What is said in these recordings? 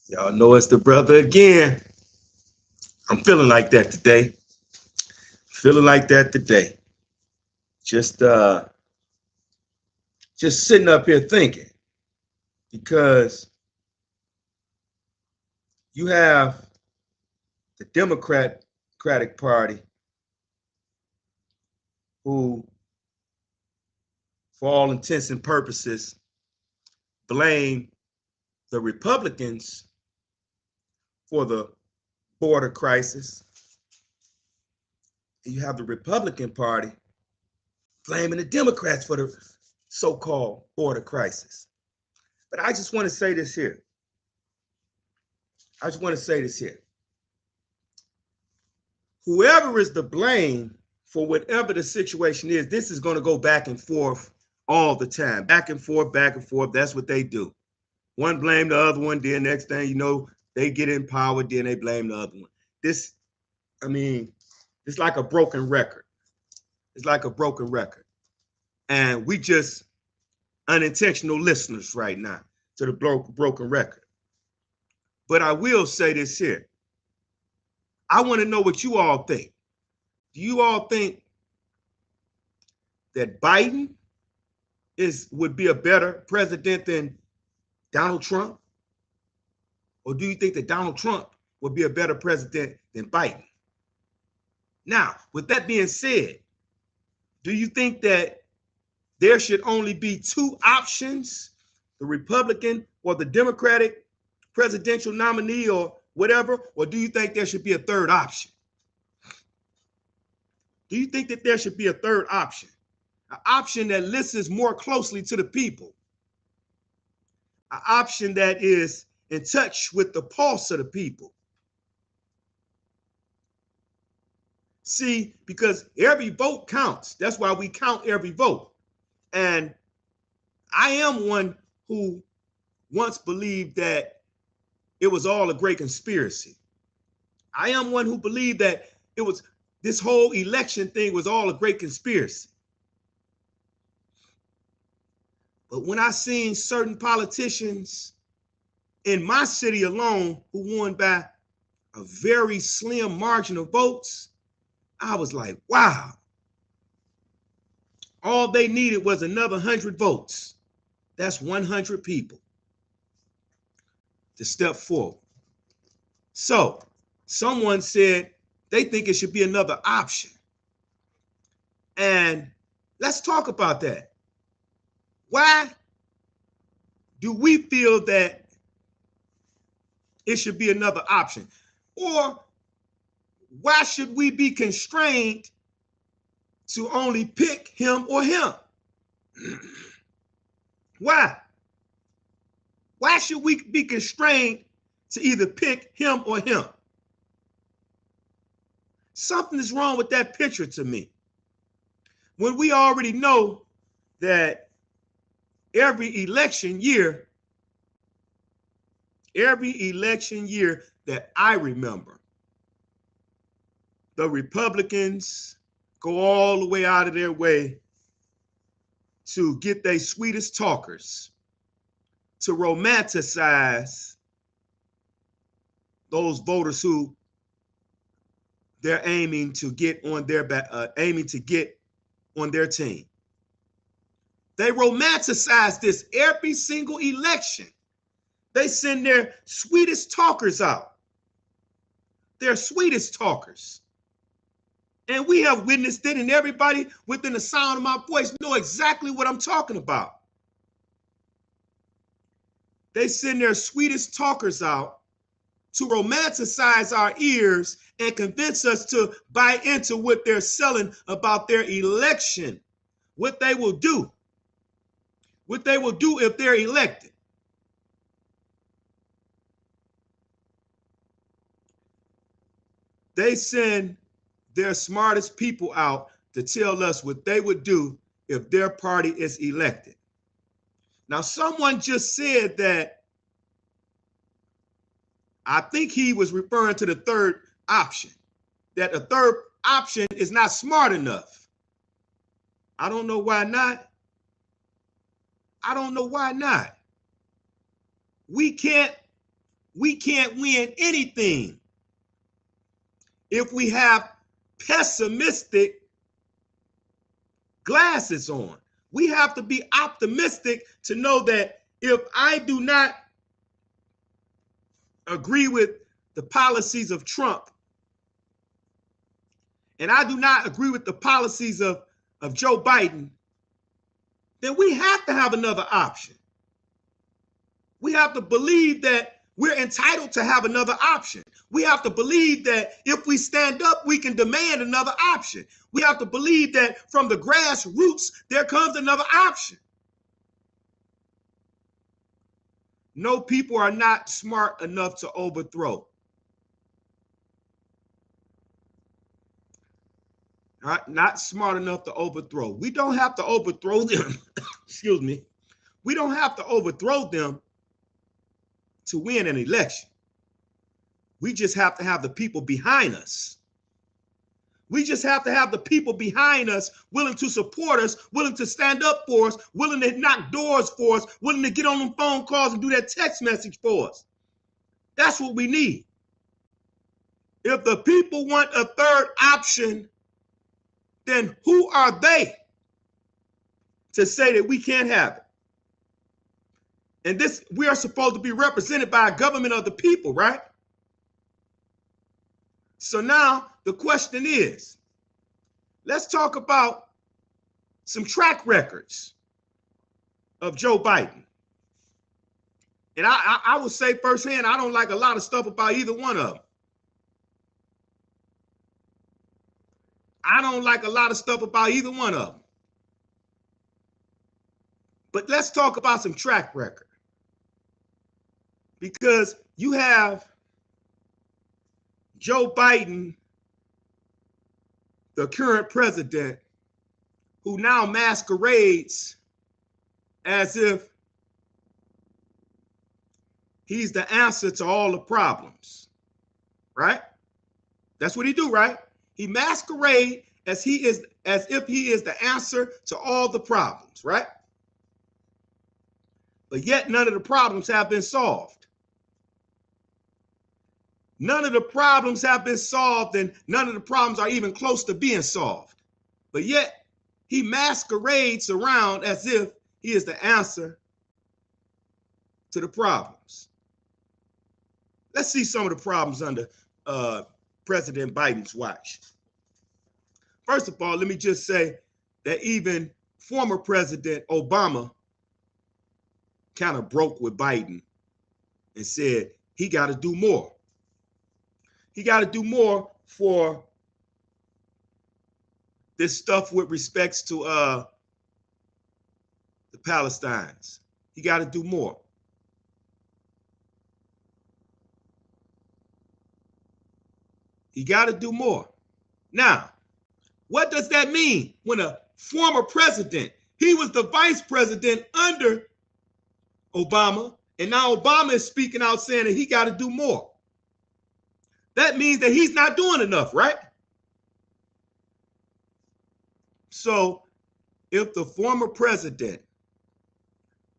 Y'all know it's the brother again. I'm feeling like that today. Feeling like that today. Just uh just sitting up here thinking because you have the Democratic Party who, for all intents and purposes, blame the Republicans for the border crisis. And you have the Republican Party blaming the Democrats for the so-called border crisis. But I just want to say this here. I just want to say this here. Whoever is to blame for whatever the situation is, this is going to go back and forth all the time. Back and forth, back and forth. That's what they do. One blame the other one, then next thing you know, they get in power, then they blame the other one. This, I mean, it's like a broken record. It's like a broken record. And we just unintentional listeners right now to the broken record. But I will say this here. I want to know what you all think. Do you all think that Biden would be a better president than Donald Trump? Or do you think that Donald Trump would be a better president than Biden? Now, with that being said, do you think that there should only be two options, the Republican or the Democratic presidential nominee or whatever? Or do you think there should be a third option? Do you think that there should be a third option? An option that listens more closely to the people, an option that is in touch with the pulse of the people. See, because every vote counts. That's why we count every vote. And I am one who once believed that it was all a great conspiracy. I am one who believed that it was this whole election thing was all a great conspiracy. But when I seen certain politicians in my city alone who won by a very slim margin of votes, I was like, wow. All they needed was another 100 votes. That's 100 people to step forward. So someone said they think it should be another option. And let's talk about that. Why do we feel that it should be another option? Or why should we be constrained to only pick him or him? Why? Why should we be constrained to either pick him or him? Something is wrong with that picture to me. When we already know that every election year that I remember, the Republicans go all the way out of their way to get their sweetest talkers to romanticize those voters who they're aiming to get on their team. They romanticize this every single election. They send their sweetest talkers out. Their sweetest talkers. And we have witnessed it, and everybody within the sound of my voice know exactly what I'm talking about. They send their sweetest talkers out to romanticize our ears and convince us to buy into what they're selling about their election, what they will do if they're elected. They send their smartest people out to tell us what they would do if their party is elected. Now, someone just said that, I think he was referring to the third option, that the third option is not smart enough. I don't know why not. I don't know why not. We can't we can't win anything if we have pessimistic glasses on. We have to be optimistic to know that if I do not agree with the policies of Trump, and I do not agree with the policies of Joe Biden, then we have to have another option. We have to believe that we're entitled to have another option. We have to believe that if we stand up, we can demand another option. We have to believe that from the grassroots, there comes another option. No, people are not smart enough to overthrow. Not smart enough to overthrow. We don't have to overthrow them. Excuse me. We don't have to overthrow them to win an election. We just have to have the people behind us. We just have to have the people behind us willing to support us, willing to stand up for us, willing to knock doors for us, willing to get on them phone calls and do that text message for us. That's what we need. If the people want a third option, then who are they to say that we can't have it? And this, we are supposed to be represented by a government of the people, right? So now the question is, let's talk about some track records of Joe Biden. And I will say firsthand, I don't like a lot of stuff about either one of them. I don't like a lot of stuff about either one of them. But let's talk about some track record. Because you have Joe Biden, the current president, who now masquerades as if he's the answer to all the problems, right? That's what he do, right? He masquerades as if he is the answer to all the problems, right? But yet none of the problems have been solved. None of the problems have been solved, and none of the problems are even close to being solved. But yet he masquerades around as if he is the answer to the problems. Let's see some of the problems under President Biden's watch. First of all, let me just say that even former President Obama kind of broke with Biden and said he got to do more. He got to do more for this stuff with respects to the Palestinians. He got to do more. He got to do more. Now, what does that mean when a former president, he was the vice president under Obama, and now Obama is speaking out saying that he got to do more? That means that he's not doing enough, right? So if the former president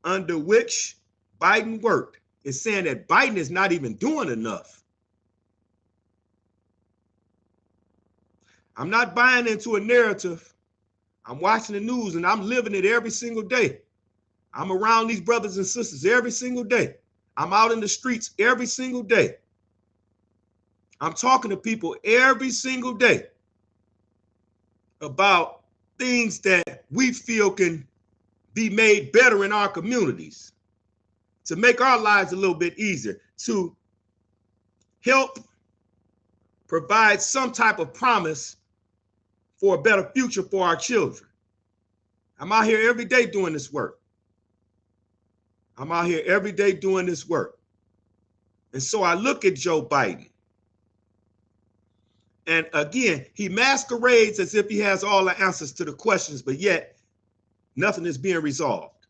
under which Biden worked is saying that Biden is not even doing enough, I'm not buying into a narrative. I'm watching the news and I'm living it every single day. I'm around these brothers and sisters every single day. I'm out in the streets every single day. I'm talking to people every single day about things that we feel can be made better in our communities, to make our lives a little bit easier, to help provide some type of promise for a better future for our children. I'm out here every day doing this work. I'm out here every day doing this work. And so I look at Joe Biden. And again, he masquerades as if he has all the answers to the questions, but yet nothing is being resolved.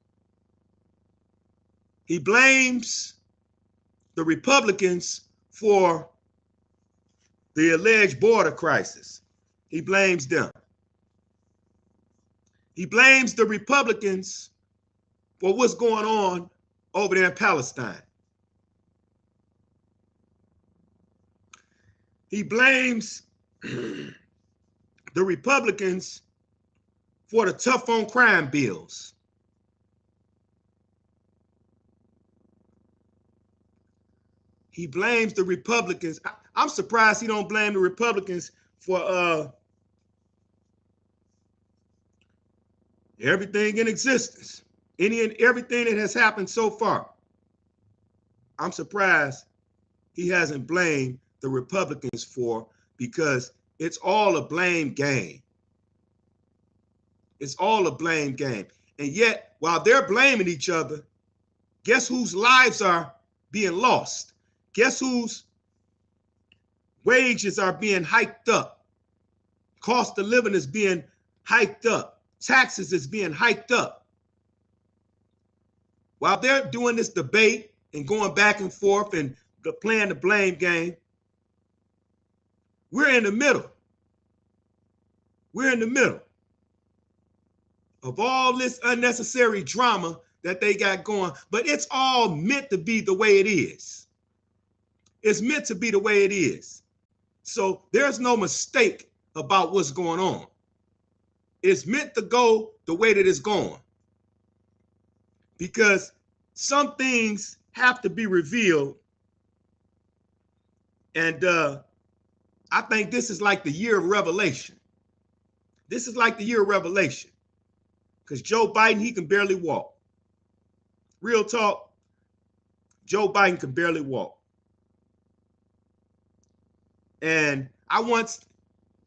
He blames the Republicans for the alleged border crisis. He blames them. He blames the Republicans for what's going on over there in Palestine. He blames the Republicans for the tough on crime bills. He blames the Republicans. I'm surprised he don't blame the Republicans for everything in existence, any and everything that has happened so far. I'm surprised he hasn't blamed the Republicans for, because it's all a blame game. It's all a blame game. And yet, while they're blaming each other, guess whose lives are being lost? Guess whose wages are being hiked up? Cost of living is being hiked up. Taxes is being hiked up. While they're doing this debate and going back and forth and playing the blame game, we're in the middle. We're in the middle of all this unnecessary drama that they got going, but it's all meant to be the way it is. It's meant to be the way it is. So there's no mistake about what's going on. It's meant to go the way that it's going, because some things have to be revealed. And I think this is like the year of revelation. This is like the year of revelation, because Joe Biden, he can barely walk. Real talk, Joe Biden can barely walk. And I once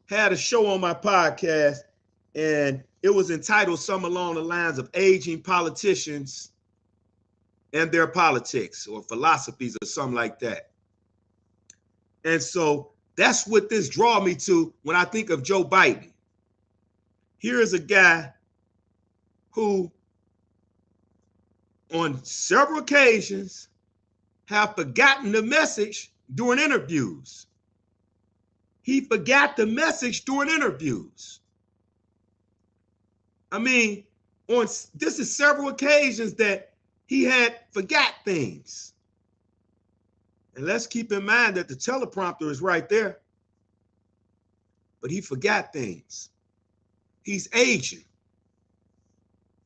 had a show on my podcast, and it was entitled something along the lines of aging politicians and their politics or philosophies or something like that. And so that's what this draws me to when I think of Joe Biden. Here is a guy who on several occasions have forgotten the message during interviews. He forgot the message during interviews. I mean, this is several occasions that he had forgot things. And let's keep in mind that the teleprompter is right there, but he forgot things. He's aging.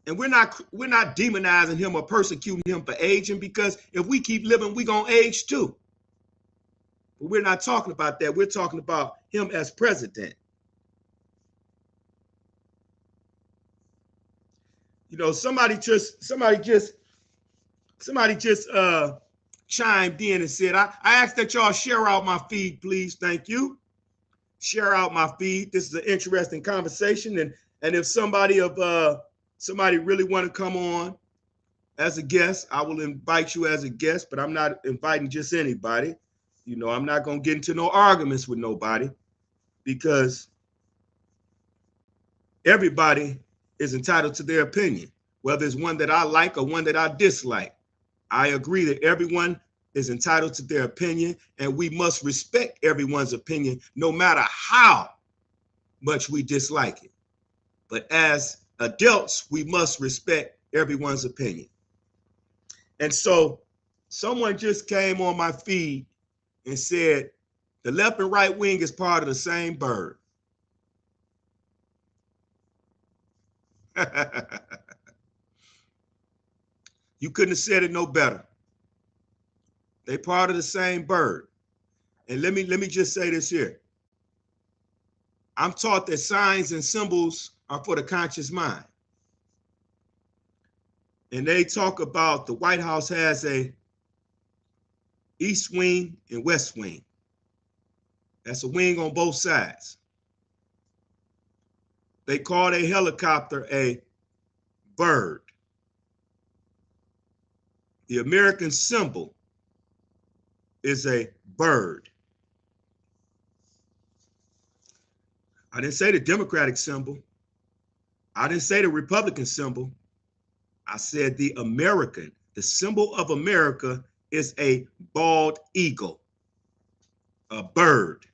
And we're not demonizing him or persecuting him for aging, because if we keep living, we're going to age too. But we're not talking about that. We're talking about him as president. You know, somebody just chimed in and said, I asked that y'all share out my feed, please. Thank you. Share out my feed. This is an interesting conversation. And if somebody really want to come on as a guest, I will invite you as a guest, but I'm not inviting just anybody. You know, I'm not going to get into no arguments with nobody, because everybody is entitled to their opinion, whether it's one that I like or one that I dislike. I agree that everyone is entitled to their opinion, and we must respect everyone's opinion, no matter how much we dislike it. But as adults, we must respect everyone's opinion. And so someone just came on my feed and said, the left and right wing is part of the same bird. You couldn't have said it no better. They part of the same bird. And let me just say this here. I'm taught that signs and symbols are for the conscious mind. And they talk about the White House has a east wing and west wing. That's a wing on both sides. They call a helicopter a bird. The American symbol is a bird. I didn't say the Democratic symbol. I didn't say the Republican symbol. I said the American. The symbol of America is a bald eagle, a bird.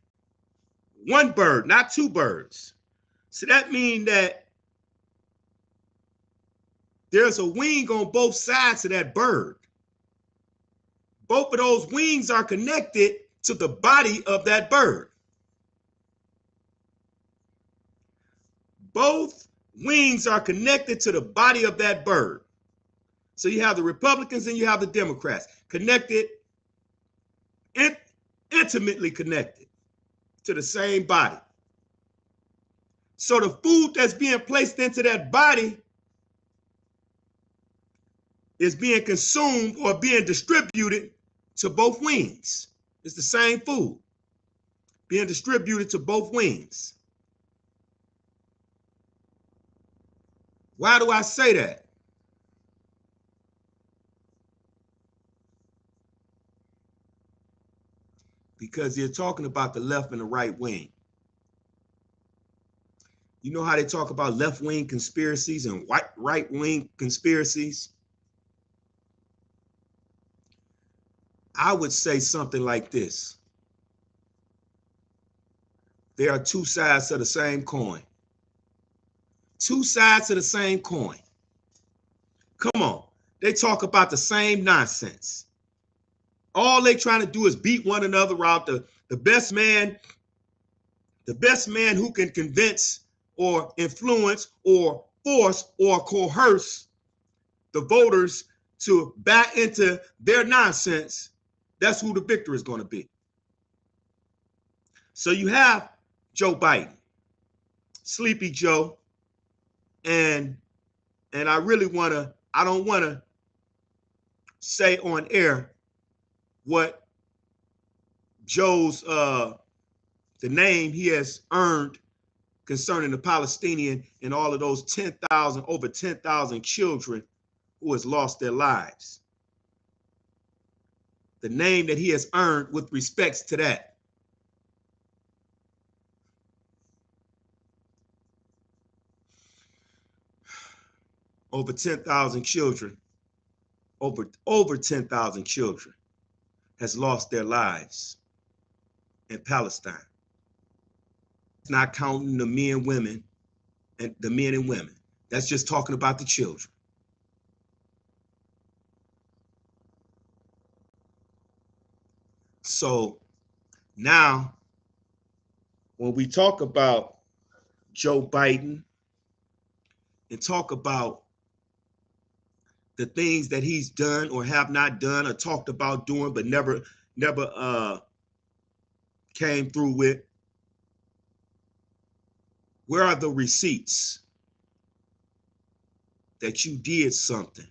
One bird, not two birds. So that means that there's a wing on both sides of that bird. Both of those wings are connected to the body of that bird. Both wings are connected to the body of that bird. So you have the Republicans and you have the Democrats connected, intimately connected to the same body. So the food that's being placed into that body is being consumed or being distributed to both wings. It's the same food being distributed to both wings. Why do I say that? Because you're talking about the left and the right wing. You know how they talk about left-wing conspiracies and right-wing conspiracies? I would say something like this. There are two sides to the same coin. Two sides to the same coin. Come on. They talk about the same nonsense. All they trying to do is beat one another out. The best man who can convince or influence or force or coerce the voters to back into their nonsense, that's who the victor is going to be. So you have Joe Biden, Sleepy Joe, and I don't want to say on air what Joe's the name he has earned concerning the Palestinian and all of those over 10,000 children who has lost their lives. The name that he has earned with respects to that. Over 10,000 children, over 10,000 children has lost their lives in Palestine. It's not counting the men and women. That's just talking about the children. So now, when we talk about Joe Biden and talk about the things that he's done or have not done or talked about doing but never came through with, where are the receipts that you did something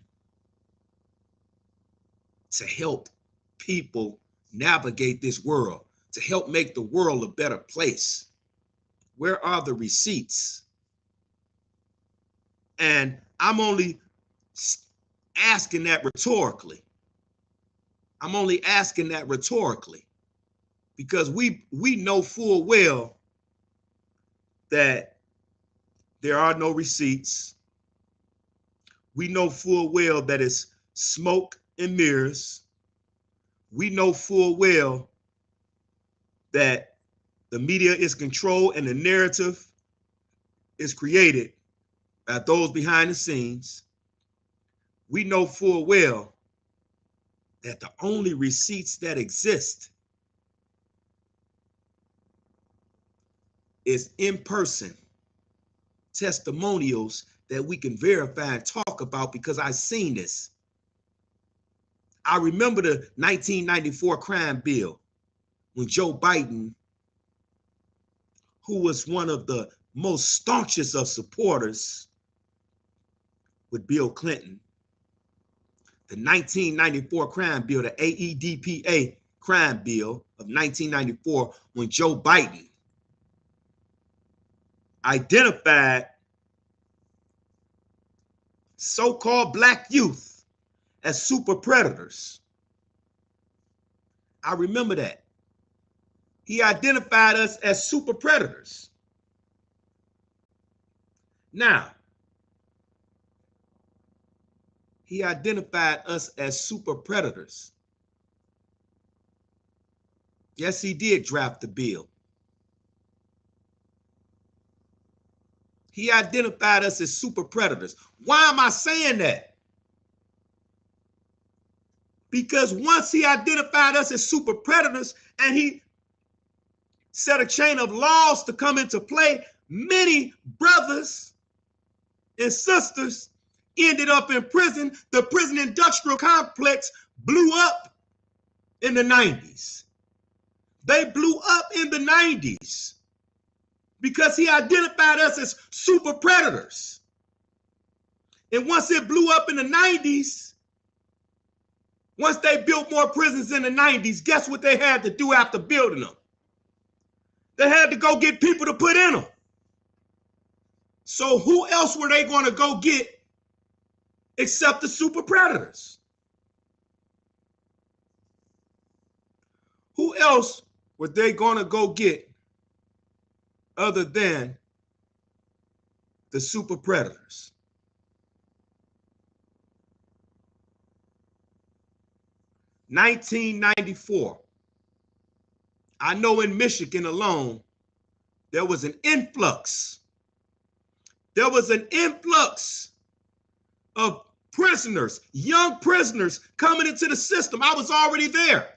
to help people navigate this world, to help make the world a better place? Where are the receipts? And I'm only asking that rhetorically. Because we know full well that there are no receipts. We know full well that it's smoke and mirrors. We know full well that the media is controlled and the narrative is created by those behind the scenes. We know full well that the only receipts that exist is in-person testimonials that we can verify and talk about, because I've seen this. I remember the 1994 crime bill when Joe Biden, who was one of the most staunchest of supporters with Bill Clinton, the 1994 crime bill, the AEDPA crime bill of 1994, when Joe Biden identified so-called black youth as super predators. I remember that. He identified us as super predators. Now, he identified us as super predators. Yes, he did draft the bill. He identified us as super predators. Why am I saying that? Because once he identified us as super predators and he set a chain of laws to come into play, Many brothers and sisters ended up in prison. The prison industrial complex blew up in the 90s. They blew up in the 90s because he identified us as super predators. And once it blew up in the 90s, once they built more prisons in the 90s, guess what they had to do after building them? They had to go get people to put in them. So who else were they going to go get except the super predators? Who else were they going to go get other than the super predators? (1994). I know in Michigan alone, there was an influx. There was an influx of prisoners, young prisoners coming into the system. I was already there.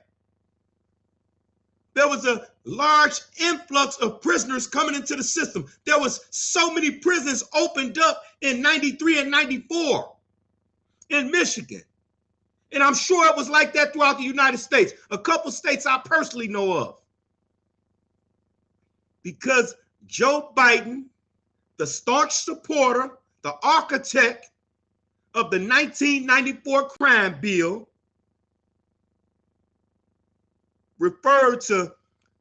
There was a large influx of prisoners coming into the system. There was so many prisons opened up in 93 and 94 in Michigan. And I'm sure it was like that throughout the United States. A couple states I personally know of. Because Joe Biden, the staunch supporter, the architect of the 1994 crime bill, referred to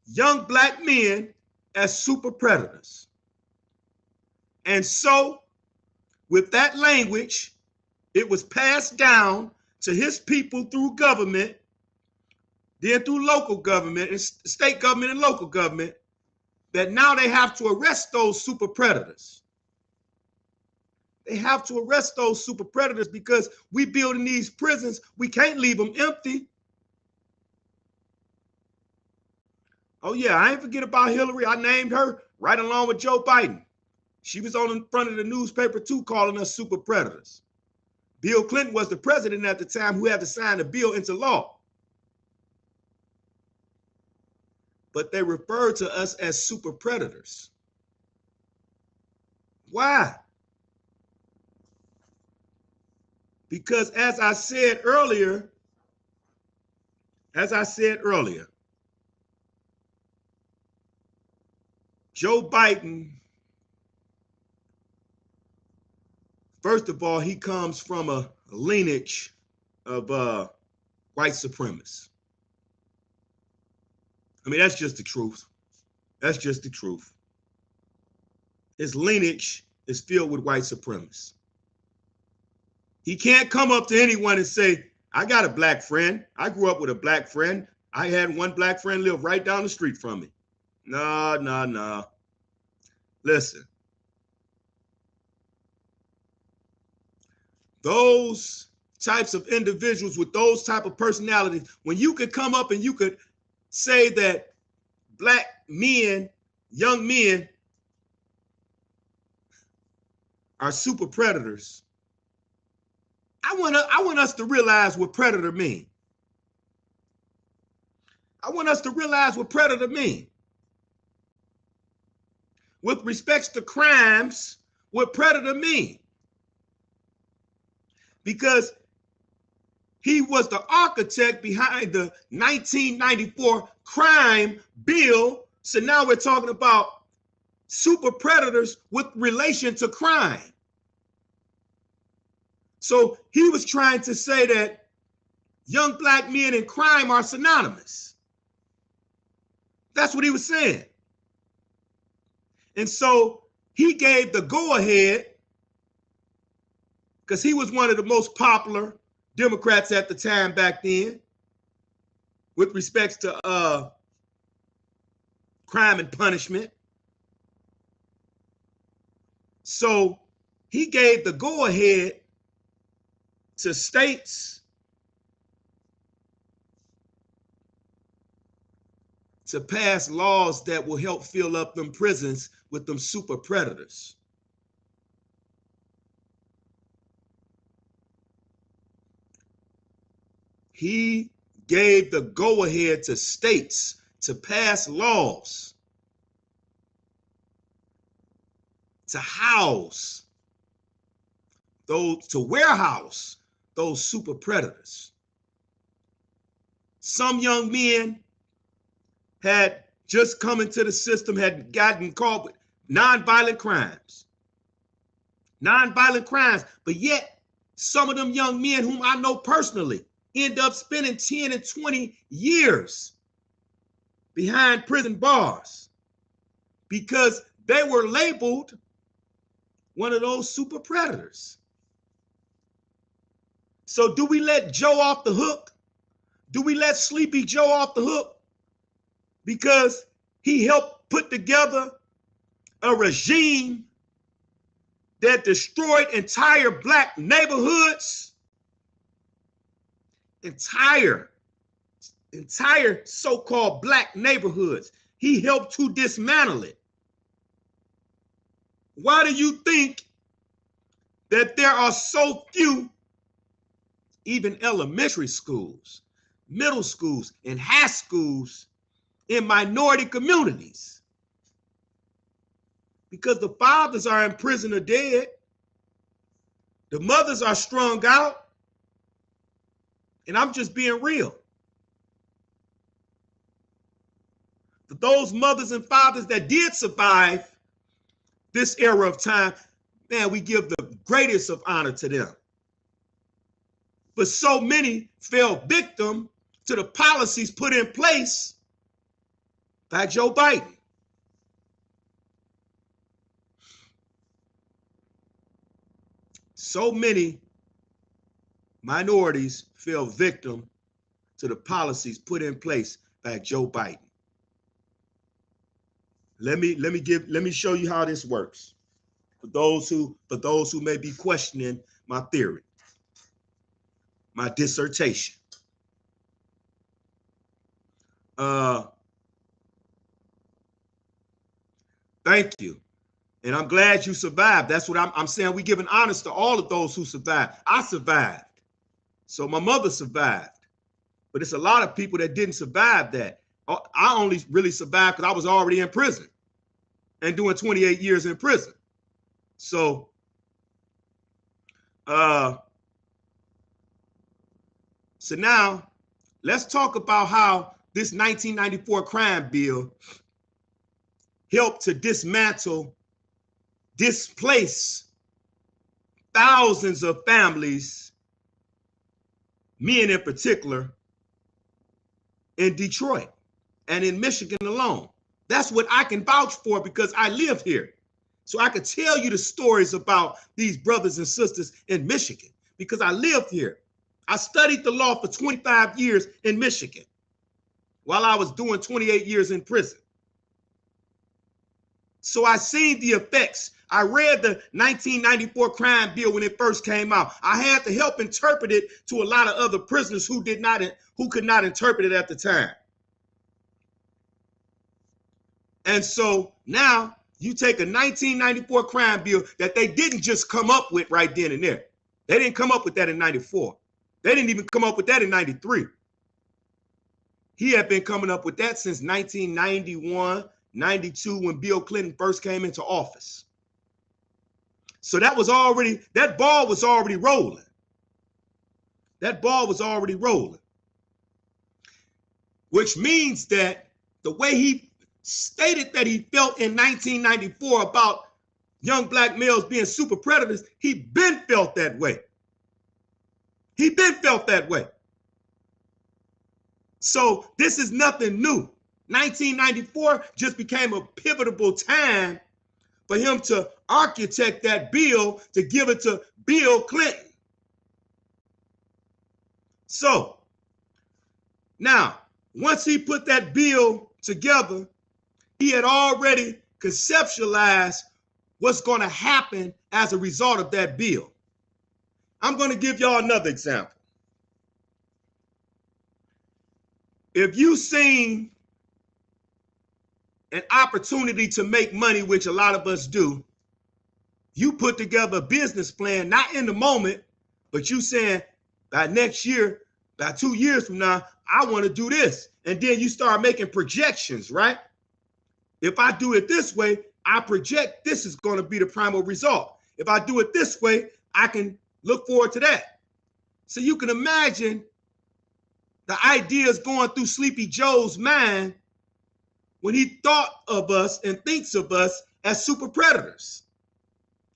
young black men as super predators. And so, with that language, it was passed down to his people through government, then through local government, and state government and local government, that now they have to arrest those super predators. They have to arrest those super predators because we building these prisons, we can't leave them empty. Oh yeah, I ain't forget about Hillary. I named her right along with Joe Biden. She was on in front of the newspaper too, calling us super predators. Bill Clinton was the president at the time who had to sign the bill into law. But they referred to us as super predators. Why? Because as I said earlier, Joe Biden, first of all, he comes from a lineage of white supremacists. I mean, that's just the truth. That's just the truth. His lineage is filled with white supremacists. He can't come up to anyone and say, I got a black friend. I grew up with a black friend. I had one black friend live right down the street from me. No. Listen. Those types of individuals with those type of personalities, when you could come up and you could say that black men, young men, are super predators, I want us to realize what predator mean. I want us to realize what predator mean. With respects to crimes, what predator mean. Because he was the architect behind the 1994 crime bill. So now we're talking about super predators with relation to crime. So he was trying to say that young black men and crime are synonymous. That's what he was saying. And so he gave the go-ahead, because he was one of the most popular Democrats at the time back then, with respects to crime and punishment. So he gave the go-ahead to states to pass laws that will help fill up them prisons with them super predators. He gave the go-ahead to states to pass laws to house those, to warehouse those super predators. Some young men had just come into the system, had gotten caught with nonviolent crimes. Nonviolent crimes, but yet some of them young men whom I know personally end up spending 10 and 20 years behind prison bars because they were labeled one of those super predators. So do we let Joe off the hook? Do we let Sleepy Joe off the hook because he helped put together a regime that destroyed entire black neighborhoods, entire so-called black neighborhoods? He helped to dismantle it. Why do you think that there are so few, even elementary schools, middle schools, and high schools in minority communities? Because the fathers are in prison or dead. The mothers are strung out. And I'm just being real. For those mothers and fathers that did survive this era of time, man, we give the greatest of honor to them. But so many fell victim to the policies put in place by Joe Biden. So many minorities fell victim to the policies put in place by Joe Biden. Let me show you how this works. For those who may be questioning my theory, my dissertation. Thank you. And I'm glad you survived. That's what I'm saying. We giving honors to all of those who survived. I survived. So my mother survived. But it's a lot of people that didn't survive that. I only really survived because I was already in prison and doing 28 years in prison. So, so now let's talk about how this 1994 crime bill helped to displace thousands of families, men in particular, in Detroit and in Michigan alone. That's what I can vouch for because I live here. So I could tell you the stories about these brothers and sisters in Michigan because I lived here. I studied the law for 25 years in Michigan while I was doing 28 years in prison. So I seen the effects. I read the 1994 crime bill when it first came out. I had to help interpret it to a lot of other prisoners who could not interpret it at the time. And so now you take a 1994 crime bill that they didn't just come up with right then and there. They didn't come up with that in 94. They didn't even come up with that in 93. He had been coming up with that since 1991, 92, when Bill Clinton first came into office. So that ball was already rolling. That ball was already rolling. Which means that the way he stated that he felt in 1994 about young black males being super predators, he been felt that way. He been felt that way. So this is nothing new. 1994 just became a pivotal time for him to architect that bill to give it to Bill Clinton. So now, once he put that bill together, he had already conceptualized what's going to happen as a result of that bill. I'm going to give y'all another example. If you've seen an opportunity to make money, which a lot of us do, you put together a business plan, not in the moment, but you saying by next year, by 2 years from now, I want to do this. And then you start making projections, right? If I do it this way, I project this is going to be the primal result. If I do it this way, I can look forward to that. So you can imagine the ideas going through Sleepy Joe's mind when he thought of us and thinks of us as super predators.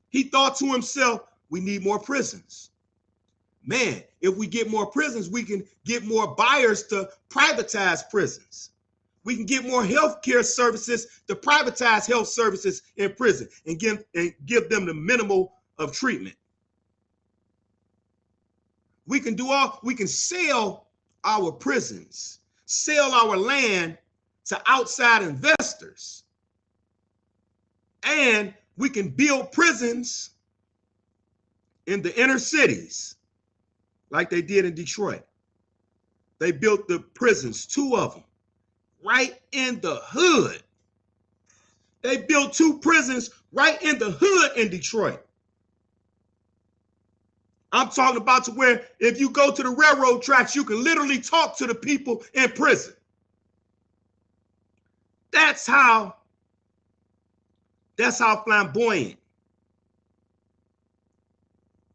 He thought to himself, we need more prisons. Man, if we get more prisons, we can get more buyers to privatize prisons. We can get more healthcare services to privatize health services in prison and give them the minimal of treatment. We can sell our prisons, sell our land to outside investors, and we can build prisons in the inner cities like they did in Detroit. They built the prisons, 2 of them, right in the hood. They built 2 prisons right in the hood in Detroit. I'm talking about to where if you go to the railroad tracks, you can literally talk to the people in prison. That's how flamboyant.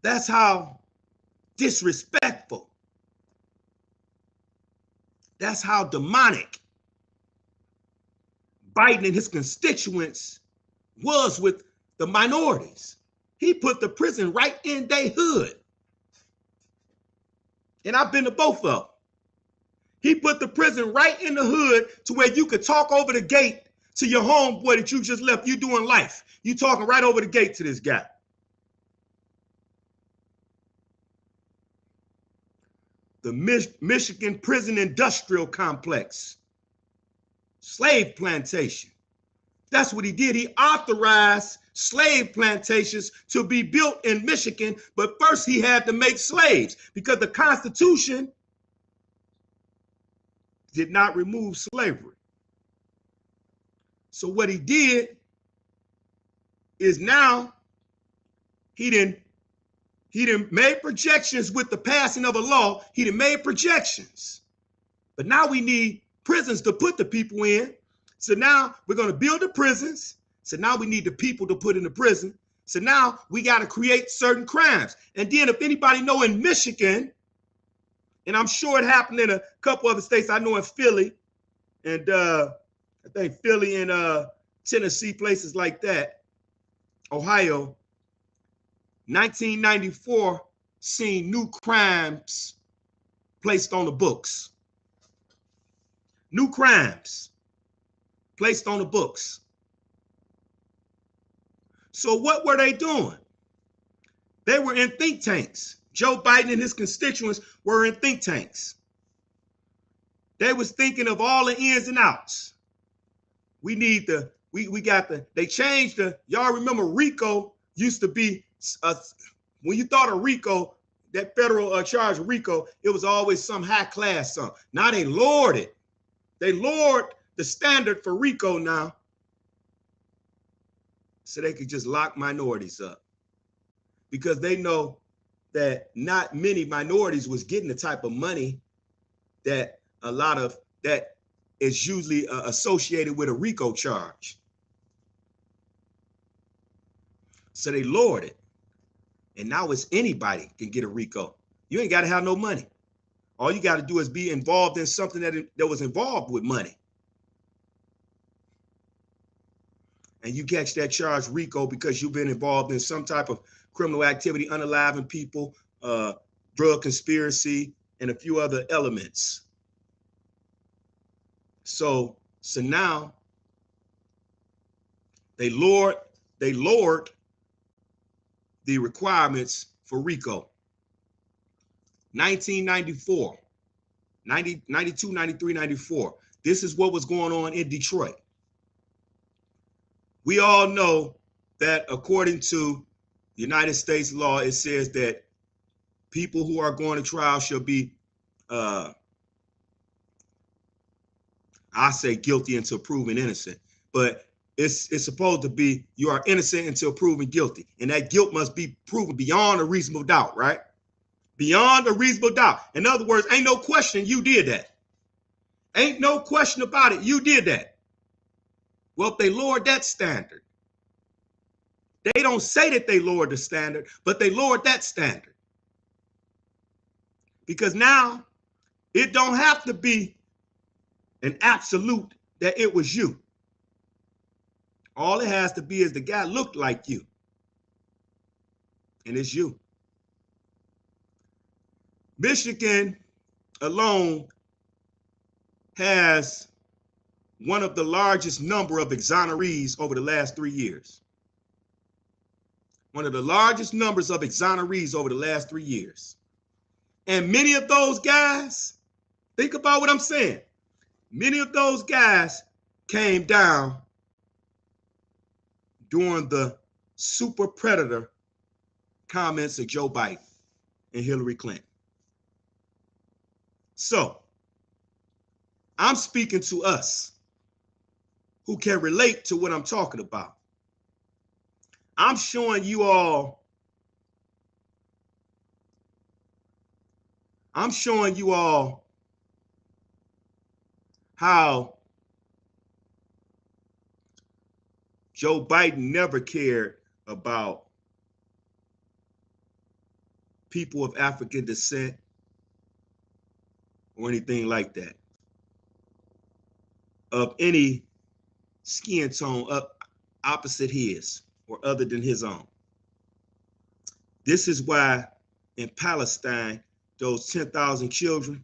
That's how disrespectful. That's how demonic Biden and his constituents was with the minorities. He put the prison right in their hood. And I've been to both of them. He put the prison right in the hood to where you could talk over the gate to your homeboy that you just left. You doing life. You talking right over the gate to this guy. The Michigan Prison Industrial Complex. Slave plantation. That's what he did. He authorized slave plantations to be built in Michigan, but first he had to make slaves because the Constitution did not remove slavery. So what he did is now he didn't made projections with the passing of a law. He done made projections. But now we need prisons to put the people in. So now we're going to build the prisons. So now we need the people to put in the prison. So now we got to create certain crimes. And then if anybody know in Michigan, and I'm sure it happened in a couple other states, I know in Philly, and I think Philly and Tennessee, places like that, Ohio, 1994 seen new crimes placed on the books. New crimes placed on the books. So what were they doing? They were in think tanks. Joe Biden and his constituents were in think tanks. They was thinking of all the ins and outs. We need they changed y'all remember RICO used to be, when you thought of RICO, that federal charge of RICO, it was always some high class something. Now they lowered it. They lowered the standard for RICO now so they could just lock minorities up because they know that not many minorities was getting the type of money that a lot of that is usually associated with a RICO charge. So they lowered it. And now it's anybody can get a RICO. You ain't got to have no money. All you got to do is be involved in something that was involved with money. And you catch that charge RICO because you've been involved in some type of criminal activity, unaliving people, drug conspiracy, and a few other elements. So now they lowered the requirements for RICO. 1994, 92, 93, 94. This is what was going on in Detroit. We all know that according to United States law, it says that people who are going to trial shall be, I say guilty until proven innocent, but it's supposed to be you are innocent until proven guilty. And that guilt must be proven beyond a reasonable doubt, right? Beyond a reasonable doubt. In other words, ain't no question you did that. Ain't no question about it. You did that. Well, if they lowered that standard, They don't say that they lowered the standard, but they lowered that standard. Because now it don't have to be an absolute that it was you. All it has to be is the guy looked like you. And it's you. Michigan alone has one of the largest number of exonerees over the last 3 years. One of the largest numbers of exonerees over the last 3 years. And many of those guys, think about what I'm saying. Many of those guys came down during the super predator comments of Joe Biden and Hillary Clinton. So, I'm speaking to us who can relate to what I'm talking about. I'm showing you all how Joe Biden never cared about people of African descent or anything like that, of any skin tone opposite his or other than his own. This is why in Palestine, those 10,000 children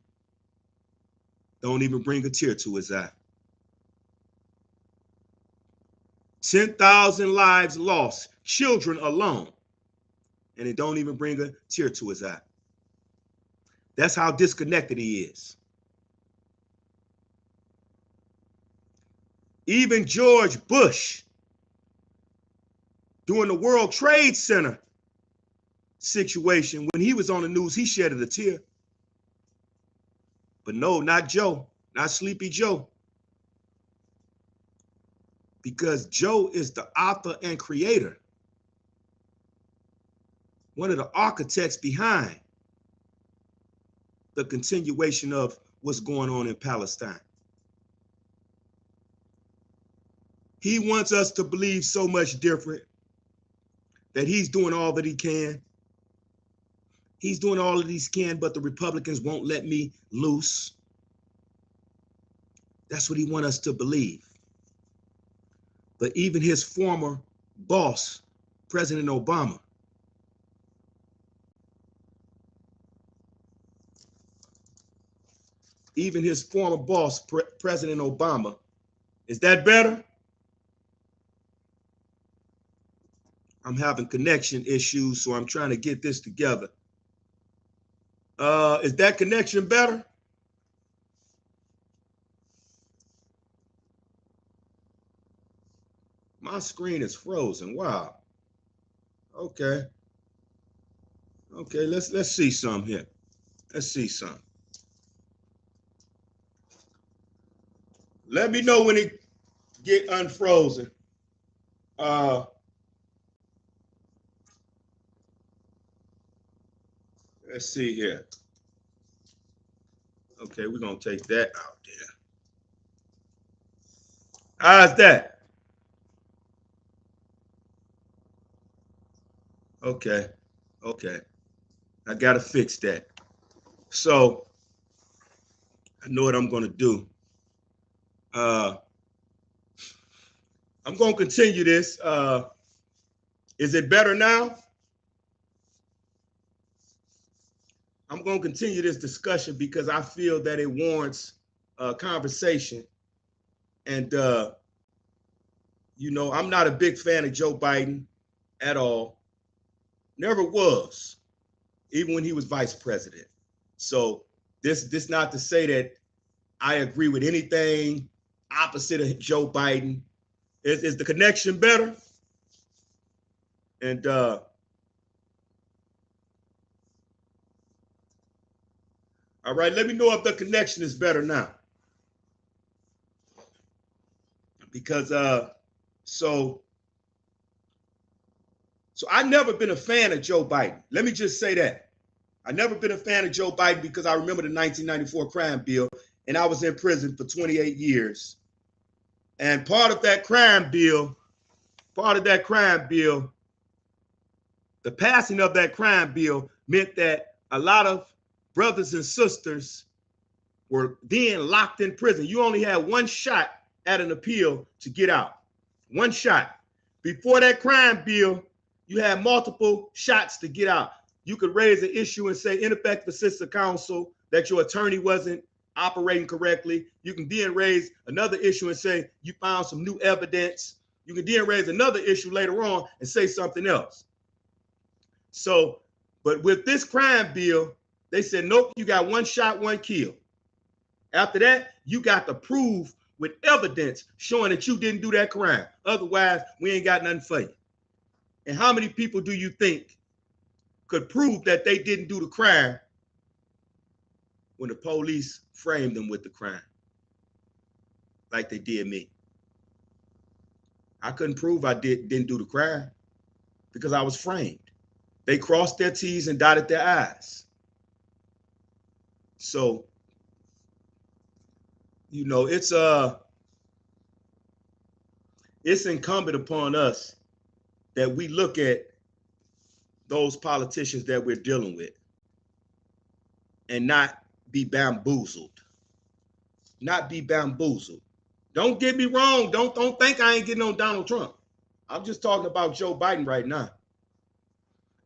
don't even bring a tear to his eye. 10,000 lives lost, children alone, and it don't even bring a tear to his eye. That's how disconnected he is. Even George Bush, during the World Trade Center situation, when he was on the news, he shedded a tear. But no, not Joe, not Sleepy Joe. Because Joe is the author and creator, one of the architects behind the continuation of what's going on in Palestine. He wants us to believe so much different, that he's doing all that he can. He's doing all that he can, but the Republicans won't let me loose. That's what he wants us to believe. But even his former boss, President Obama, President Obama, is that better? I'm having connection issues, so I'm trying to get this together. Is that connection better? My screen is frozen. Wow. Okay. Okay, let's see some here. Let's see some. Let me know when it get unfrozen. Let's see here. Okay, we're gonna take that out there. How's that? Okay, okay. I gotta fix that. So I know what I'm gonna do. I'm gonna continue this. Is it better now? I'm gonna continue this discussion because I feel that it warrants a conversation. And you know, I'm not a big fan of Joe Biden at all. Never was, even when he was vice president. So this not to say that I agree with anything opposite of Joe Biden. Is the connection better? And all right, let me know if the connection is better now. Because so I've never been a fan of Joe Biden. Let me just say that. I've never been a fan of Joe Biden because I remember the 1994 crime bill, and I was in prison for 28 years. And part of that crime bill The passing of that crime bill meant that a lot of brothers and sisters were then locked in prison. You only had one shot at an appeal to get out. One shot. Before that crime bill, you had multiple shots to get out. You could raise an issue and say ineffective assistance of counsel, that your attorney wasn't operating correctly. You can then raise another issue and say you found some new evidence. You can then raise another issue later on and say something else. So, but with this crime bill, they said, nope, you got one shot, one kill. After that, you got to prove with evidence showing that you didn't do that crime. Otherwise, we ain't got nothing for you. And how many people do you think could prove that they didn't do the crime when the police framed them with the crime, like they did me? I couldn't prove I didn't do the crime because I was framed. They crossed their T's and dotted their I's. So, you know, it's incumbent upon us that we look at those politicians that we're dealing with and not be bamboozled. Not be bamboozled. Don't get me wrong. Don't think I ain't getting on Donald Trump. I'm just talking about Joe Biden right now.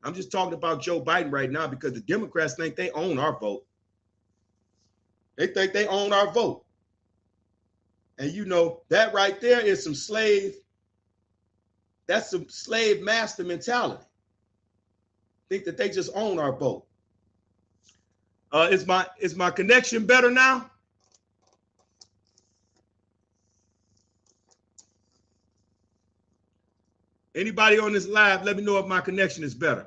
I'm just talking about Joe Biden right now because the Democrats think they own our vote. They think they own our vote. And you know, that right there is some that's some slave master mentality. Think that they just own our vote. Is my connection better now? Anybody on this live, let me know if my connection is better.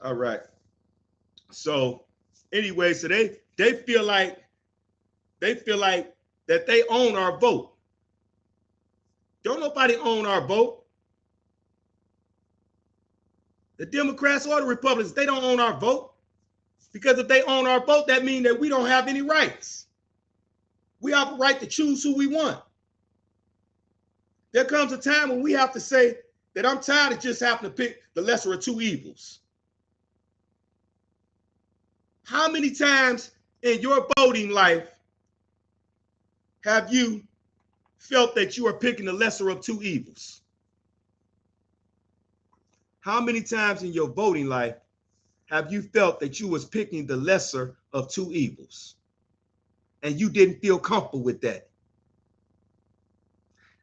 All right. So anyway, so they feel like that they own our vote. Don't nobody own our vote. The Democrats or the Republicans, they don't own our vote. Because if they own our vote, that means that we don't have any rights. We have a right to choose who we want. There comes a time when we have to say that I'm tired of just having to pick the lesser of two evils. How many times in your voting life have you felt that you are picking the lesser of two evils? How many times in your voting life have you felt that you was picking the lesser of two evils and you didn't feel comfortable with that?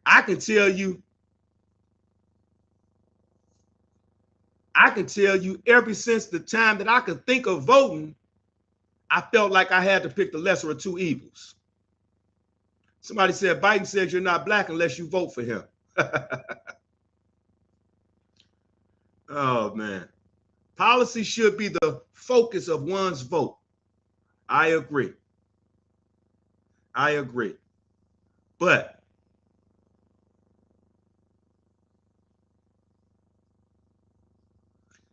I can tell you ever since the time that I could think of voting, I felt like I had to pick the lesser of two evils. Somebody said, Biden says you're not black unless you vote for him. Oh, man. Policy should be the focus of one's vote. I agree. I agree. But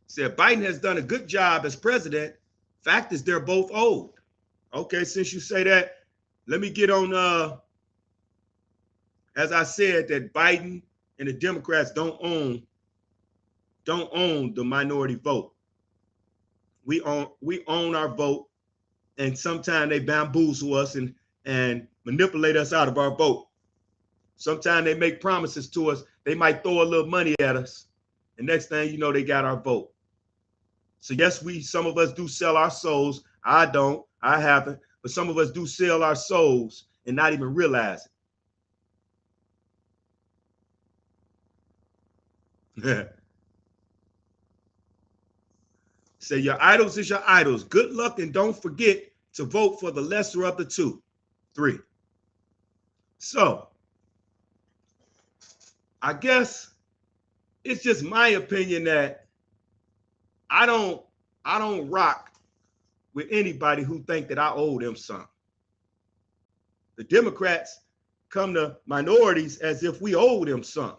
said Biden has done a good job as president. Fact is, they're both old. Okay, since you say that, let me get on, as I said, that Biden and the Democrats don't own the minority vote. We own our vote, and sometimes they bamboozle us and manipulate us out of our vote. Sometimes they make promises to us. They might throw a little money at us, and next thing you know, they got our vote. So yes, some of us do sell our souls. I don't, I haven't, but some of us do sell our souls and not even realize it. Say your idols is your idols. Good luck, and don't forget to vote for the lesser of the two. 3. So I guess it's just my opinion that I don't rock with anybody who think that I owe them something. The Democrats come to minorities as if we owe them something.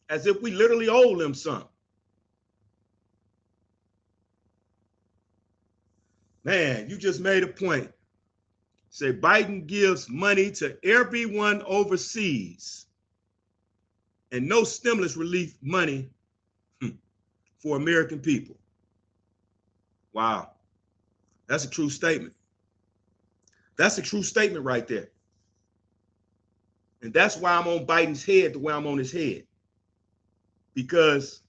As if we literally owe them something. Man, you just made a point. Say Biden gives money to everyone overseas and no stimulus relief money for American people. Wow. That's a true statement. That's a true statement right there. And that's why I'm on Biden's head the way I'm on his head. Because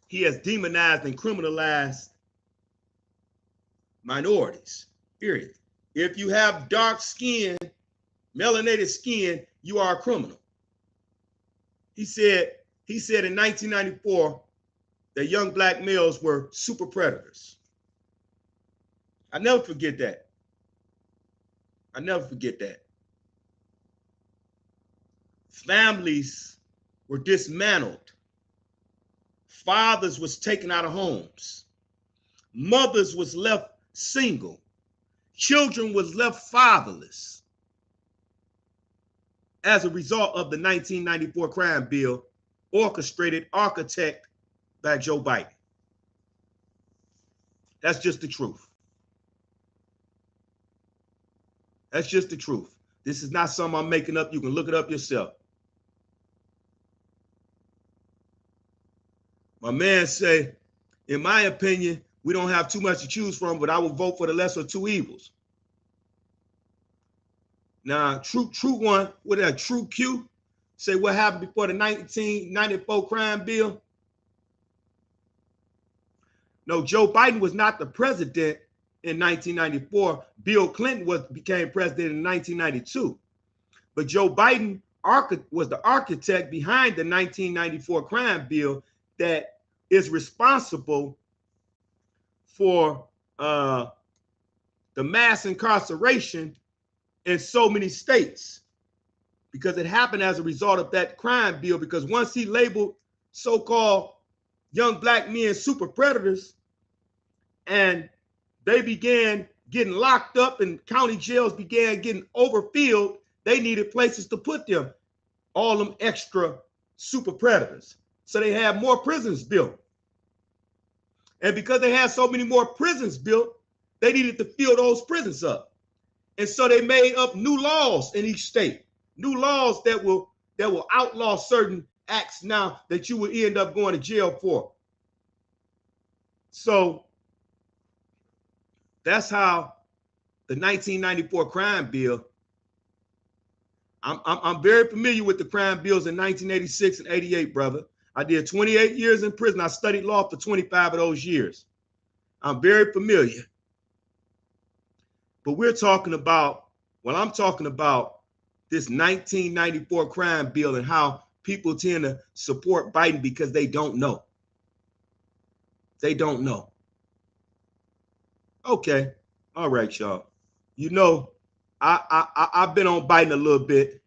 he has demonized and criminalized minorities, period. If you have dark skin, melanated skin, you are a criminal. He said in 1994 that young black males were super predators. I never forget that. I never forget that. Families were dismantled. Fathers was taken out of homes. Mothers was left single. Children was left fatherless as a result of the 1994 crime bill orchestrated, architect by Joe Biden. That's just the truth. That's just the truth. This is not something I'm making up. You can look it up yourself. My man say, in my opinion, we don't have too much to choose from, but I will vote for the lesser of two evils. Now, True One, with that True Q, say what happened before the 1994 crime bill. No, Joe Biden was not the president in 1994. Bill Clinton became president in 1992. But Joe Biden was the architect behind the 1994 crime bill that is responsible for the mass incarceration in so many states, because it happened as a result of that crime bill. Because once he labeled so-called young black men super predators and they began getting locked up and county jails began getting overfilled, they needed places to put them, all them extra super predators. So they had more prisons built. And because they had so many more prisons built, they needed to fill those prisons up. And so they made up new laws in each state, new laws that will outlaw certain acts now that you will end up going to jail for. So that's how the 1994 crime bill. I'm very familiar with the crime bills in 1986 and 88, brother. I did 28 years in prison. I studied law for 25 of those years. I'm very familiar. But I'm talking about this 1994 crime bill and how people tend to support Biden because they don't know. They don't know. Okay. All right, y'all. You know, I've been on Biden a little bit.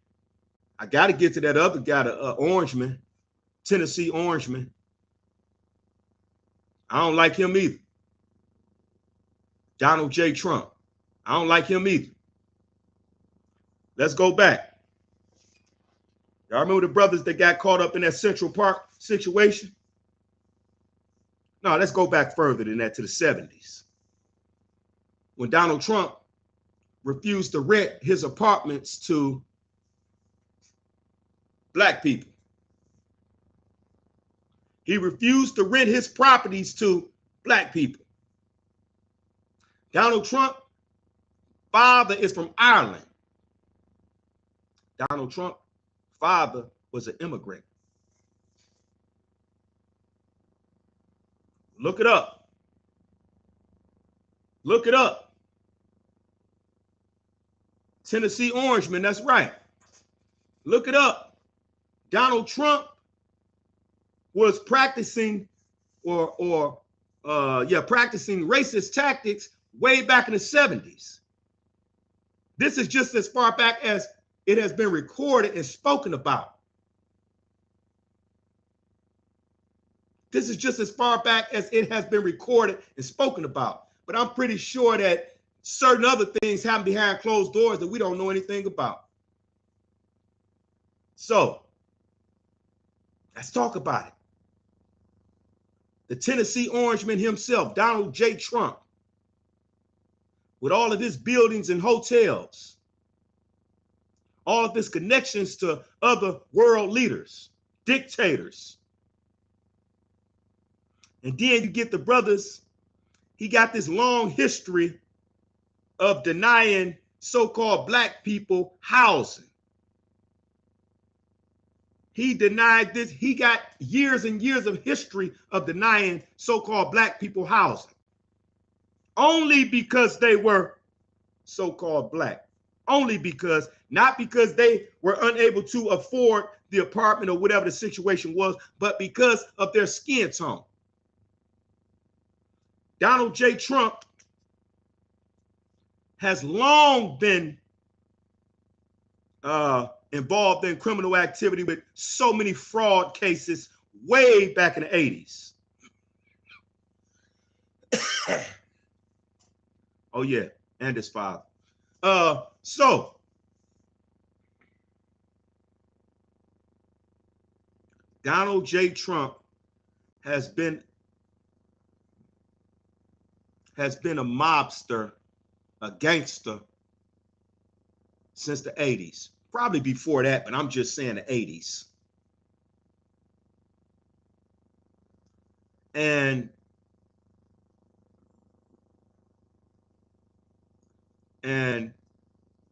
I got to get to that other guy, the Orangeman, Tennessee Orangeman. I don't like him either. Donald J. Trump. I don't like him either. Let's go back. Y'all remember the brothers that got caught up in that Central Park situation? No, let's go back further than that, to the 70s. When Donald Trump refused to rent his apartments to black people. He refused to rent his properties to black people. Donald Trump's father is from Ireland. Donald Trump's father was an immigrant. Look it up. Look it up. Tennessee Orangeman, that's right. Look it up. Donald Trump was practicing practicing racist tactics way back in the 70s. This is just as far back as it has been recorded and spoken about. This is just as far back as it has been recorded and spoken about. But I'm pretty sure that certain other things happen behind closed doors that we don't know anything about. So let's talk about it. The Tennessee Orangeman himself, Donald J. Trump, with all of his buildings and hotels, all of his connections to other world leaders, dictators. And then you get the brothers, he got this long history of denying so-called black people housing. He denied this. He got years and years of history of denying so-called black people housing. Only because they were so-called black. Only because, not because they were unable to afford the apartment or whatever the situation was, but because of their skin tone. Donald J. Trump has long been involved in criminal activity with so many fraud cases way back in the 80s. Oh yeah, and his father. So Donald J. Trump has been a mobster, a gangster since the 80s. Probably before that, but I'm just saying the 80s. And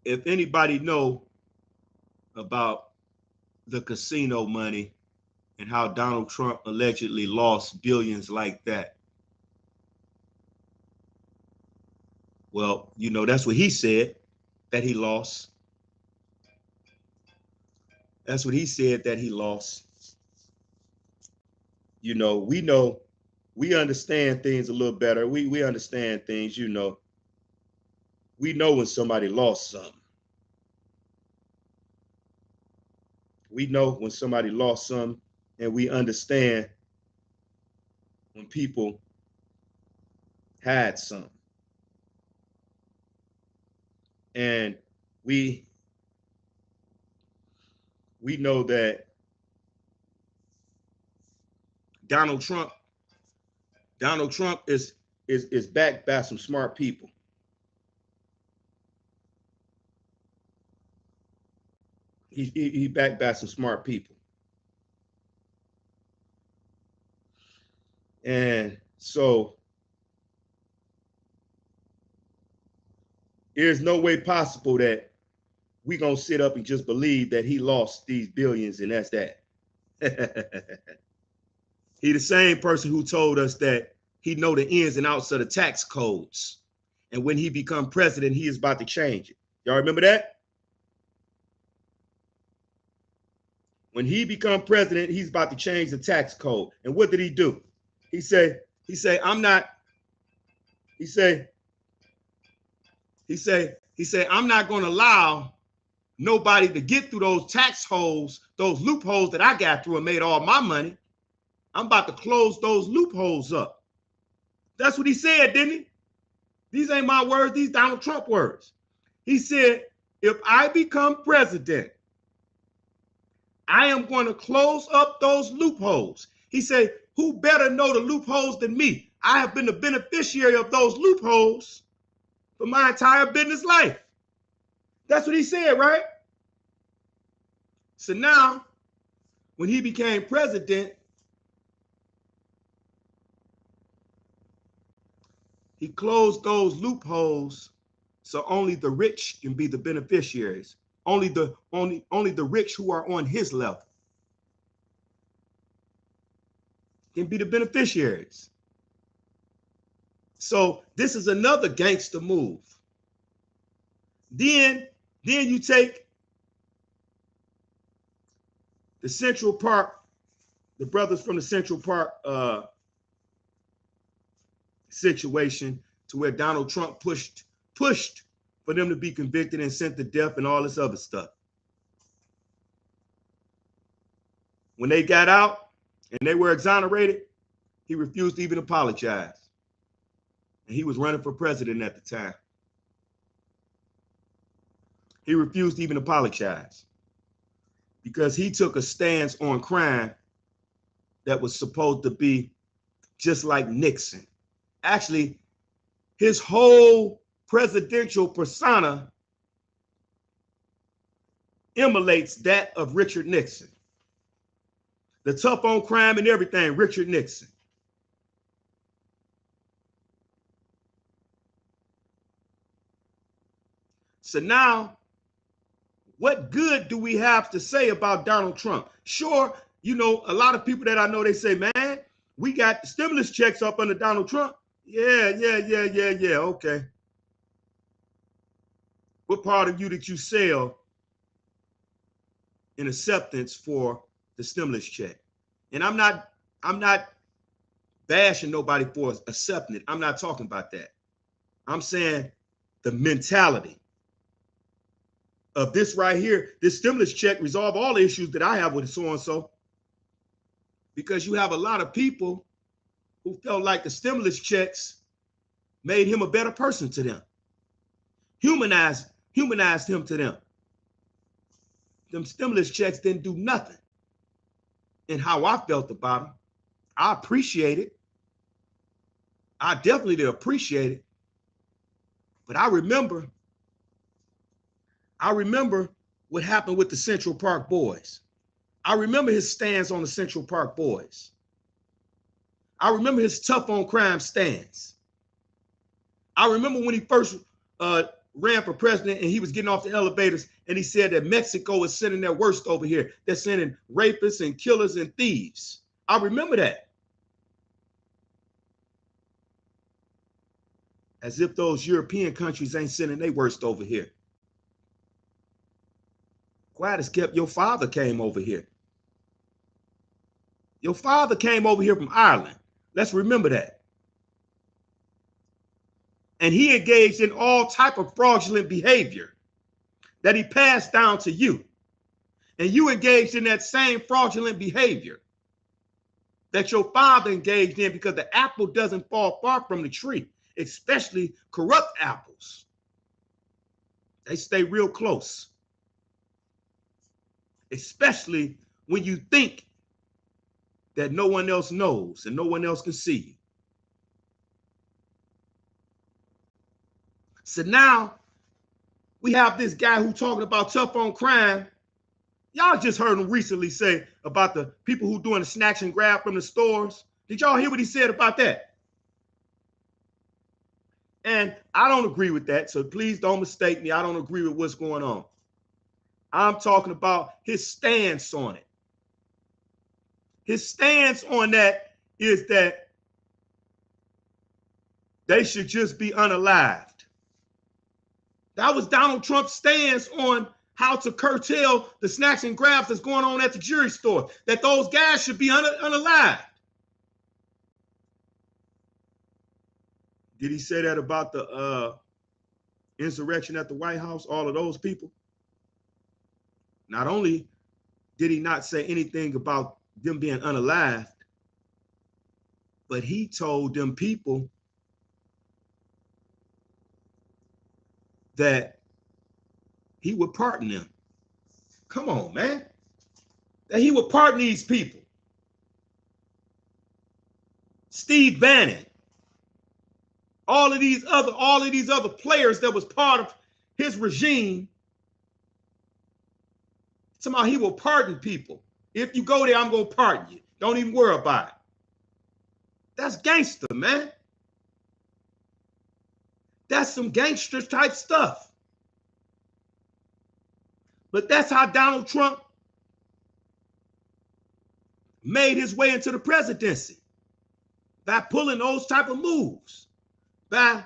if anybody know about the casino money and how Donald Trump allegedly lost billions like that, well, you know, that's what he said that he lost. That's what he said that he lost. You know, we understand things a little better. We understand things, you know. We know when somebody lost something. We know when somebody lost something, and we understand when people had something. And we know that Donald Trump is backed by some smart people. He backed by some smart people. And so there's no way possible that we're going to sit up and just believe that he lost these billions and that's that. He the same person who told us that he know the ins and outs of the tax codes. And when he become president, he is about to change it. Y'all remember that? When he become president, he's about to change the tax code. And what did he do? He say, I'm not going to allow nobody to get through those tax holes, those loopholes that I got through and made all my money. I'm about to close those loopholes up. That's what he said, didn't he? These ain't my words, these Donald Trump words. He said, if I become president, I am going to close up those loopholes. He said, who better know the loopholes than me? I have been the beneficiary of those loopholes for my entire business life. That's what he said, right? So now, when he became president, he closed those loopholes so only the rich can be the beneficiaries. Only the rich who are on his level can be the beneficiaries. So this is another gangster move. Then you take the Central Park, the brothers from the Central Park situation, to where Donald Trump pushed for them to be convicted and sent to death and all this other stuff. When they got out and they were exonerated, he refused to even apologize. And he was running for president at the time. He refused to even apologize because he took a stance on crime that was supposed to be just like Nixon. Actually, his whole presidential persona emulates that of Richard Nixon. The tough on crime and everything, Richard Nixon. So now, what good do we have to say about Donald Trump? Sure, you know, a lot of people that I know, they say, man, we got stimulus checks up under Donald Trump. Yeah, okay. What part of you did you sell in acceptance for the stimulus check? And I'm not bashing nobody for accepting it. I'm not talking about that. I'm saying the mentality of this right here, this stimulus check resolve all the issues that I have with so-and-so. Because you have a lot of people who felt like the stimulus checks made him a better person to them. Humanized him to them. Them stimulus checks didn't do nothing. And how I felt about them, I appreciate it. I definitely did appreciate it. But I remember what happened with the Central Park Boys. I remember his stance on the Central Park Boys. I remember his tough on crime stance. I remember when he first ran for president and he was getting off the elevators and he said that Mexico is sending their worst over here. They're sending rapists and killers and thieves. I remember that. As if those European countries ain't sending their worst over here. Quiet as kept, your father came over here. Your father came over here from Ireland. Let's remember that. And he engaged in all type of fraudulent behavior that he passed down to you. And you engaged in that same fraudulent behavior that your father engaged in, because the apple doesn't fall far from the tree, especially corrupt apples. They stay real close. Especially when you think that no one else knows and no one else can see you. So now we have this guy who talking about tough on crime. Y'all just heard him recently say about the people who doing the snatch and grab from the stores. Did y'all hear what he said about that? And I don't agree with that, so please don't mistake me. I don't agree with what's going on. I'm talking about his stance on it. His stance on that is that they should just be unalived. That was Donald Trump's stance on how to curtail the snatch and grabs that's going on at the jewelry store, that those guys should be unalived. Did he say that about the insurrection at the White House, all of those people? Not only did he not say anything about them being unalived, but he told them people that he would pardon them. Come on, man. That he would pardon these people. Steve Bannon. All of these other players that was part of his regime. Somehow he will pardon people. If you go there, I'm going to pardon you. Don't even worry about it. That's gangster, man. That's some gangster type stuff. But that's how Donald Trump made his way into the presidency. By pulling those type of moves. By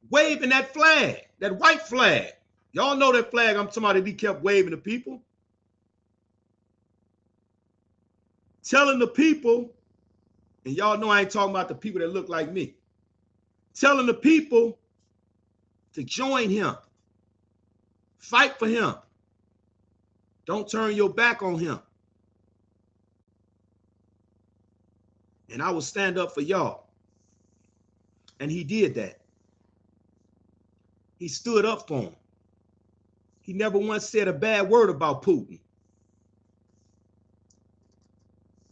waving that flag, that white flag. Y'all know that flag I'm talking about that he kept waving to people. Telling the people, and y'all know I ain't talking about the people that look like me. Telling the people to join him. Fight for him. Don't turn your back on him. And I will stand up for y'all. And he did that. He stood up for him. He never once said a bad word about Putin.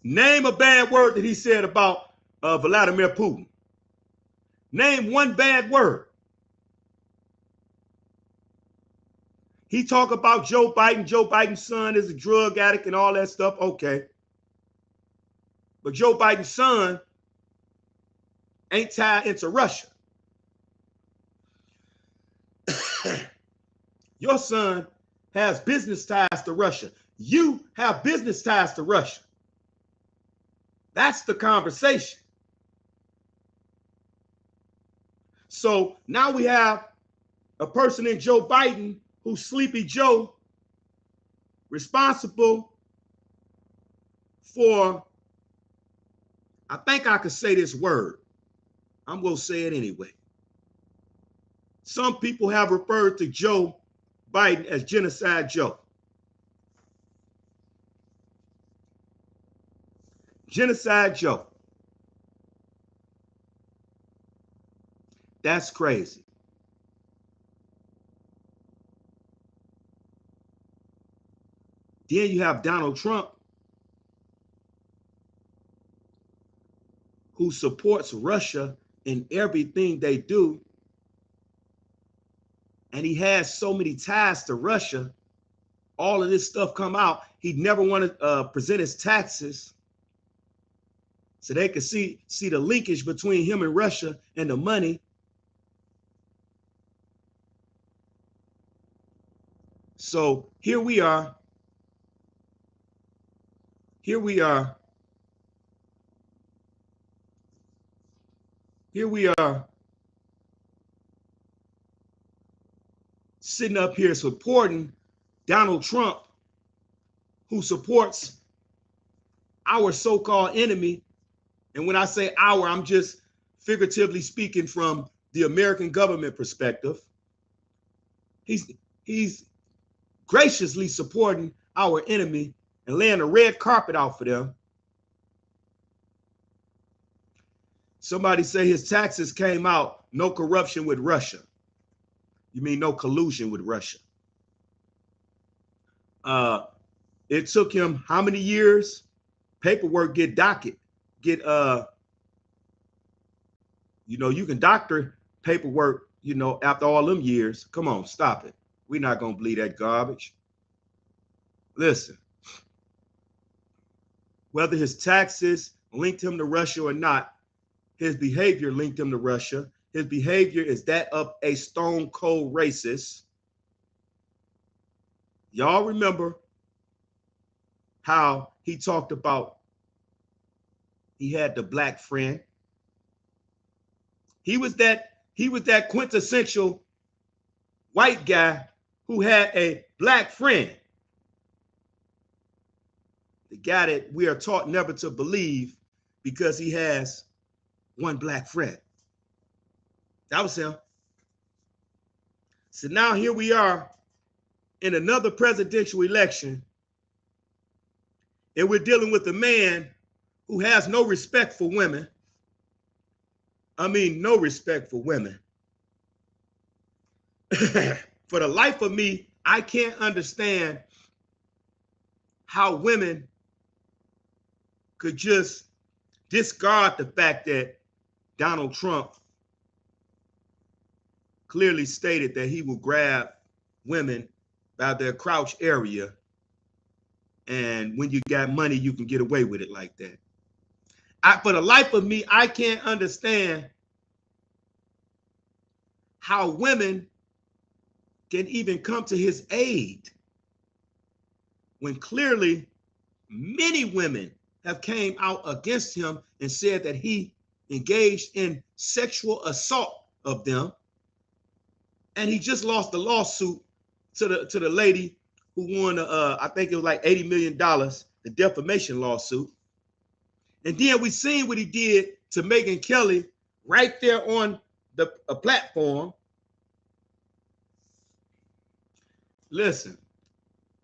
Name a bad word that he said about Vladimir Putin. Name one bad word. He talk about Joe Biden. Joe Biden's son is a drug addict and all that stuff. Okay. But Joe Biden's son ain't tied into Russia. Your son has business ties to Russia. You have business ties to Russia. That's the conversation. So now we have a person in Joe Biden who's Sleepy Joe, responsible for, I think I could say this word. I'm going to say it anyway. Some people have referred to Joe Biden as Genocide Joe. Genocide Joe. That's crazy. Then you have Donald Trump, who supports Russia in everything they do. And he has so many ties to Russia. All of this stuff come out. He never want to present his taxes so they could see the linkage between him and Russia and the money. So here we are. Here we are. Here we are sitting up here supporting Donald Trump, who supports our so-called enemy. And when I say our, I'm just figuratively speaking from the American government perspective. He's graciously supporting our enemy and laying a red carpet out for them. Somebody say his taxes came out, no corruption with Russia. You mean no collusion with Russia? It took him how many years? Paperwork get docket, get you can doctor paperwork, after all them years. Come on, stop it. We're not gonna believe that garbage. Listen, whether his taxes linked him to Russia or not, his behavior linked him to Russia. His behavior is that of a stone cold racist. Y'all remember how he talked about he had the black friend. He was that quintessential white guy who had a black friend. The guy that we are taught never to believe because he has one black friend. That was him. So now here we are in another presidential election, and we're dealing with a man who has no respect for women. I mean, no respect for women. For the life of me, I can't understand how women could just discard the fact that Donald Trump clearly stated that he will grab women by their crotch area. And when you got money, you can get away with it like that. For the life of me, I can't understand how women can even come to his aid when clearly many women have came out against him and said that he engaged in sexual assault of them. And he just lost the lawsuit to the lady who won, I think it was like $80 million, the defamation lawsuit. And then we seen what he did to Megyn Kelly right there on a platform. Listen,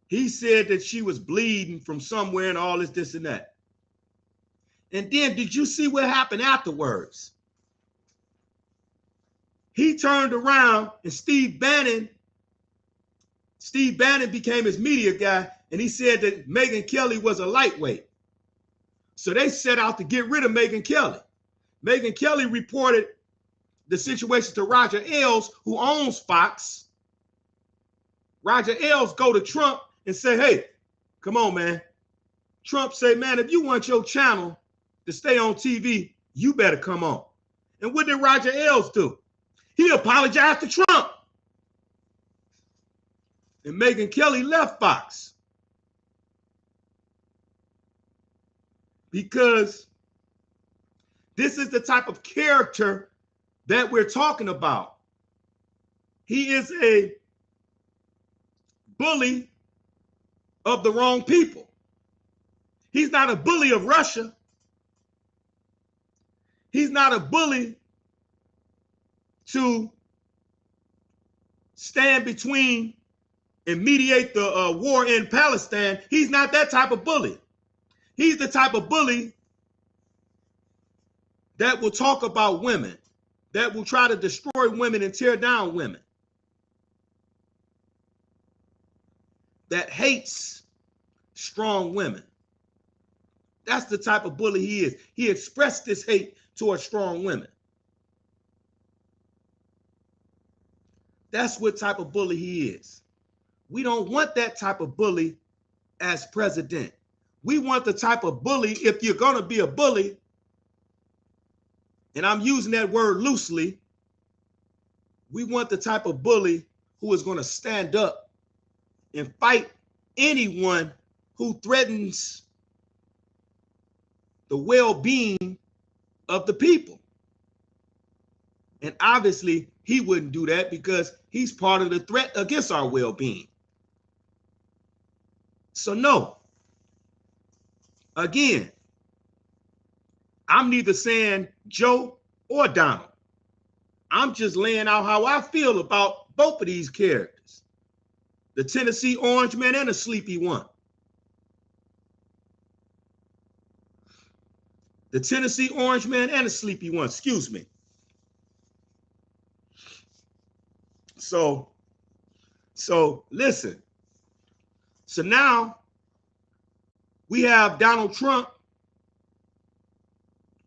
he said that she was bleeding from somewhere and all this and that. And then did you see what happened afterwards? He turned around and Steve Bannon became his media guy, and he said that Megyn Kelly was a lightweight. So they set out to get rid of Megyn Kelly. Megyn Kelly reported the situation to Roger Ailes, who owns Fox. Roger Ailes go to Trump and say, hey, come on, man. Trump say, man, if you want your channel to stay on TV, you better come on. And what did Roger Ailes do? He apologized to Trump. And Megyn Kelly left Fox. Because this is the type of character that we're talking about. He is a bully of the wrong people. He's not a bully of Russia. He's not a bully to stand between and mediate the war in Palestine. He's not that type of bully. He's the type of bully that will talk about women, that will try to destroy women and tear down women, that hates strong women. That's the type of bully he is. He expressed this hate towards strong women. That's what type of bully he is. We don't want that type of bully as president. We want the type of bully, if you're going to be a bully, and I'm using that word loosely, we want the type of bully who is going to stand up and fight anyone who threatens the well-being of the people. And obviously, he wouldn't do that because he's part of the threat against our well-being. So no, again, I'm neither saying Joe or Donald. I'm just laying out how I feel about both of these characters. The Tennessee Orange Man and the Sleepy One. The Tennessee Orange Man and the Sleepy One, excuse me. So listen. So now we have Donald Trump,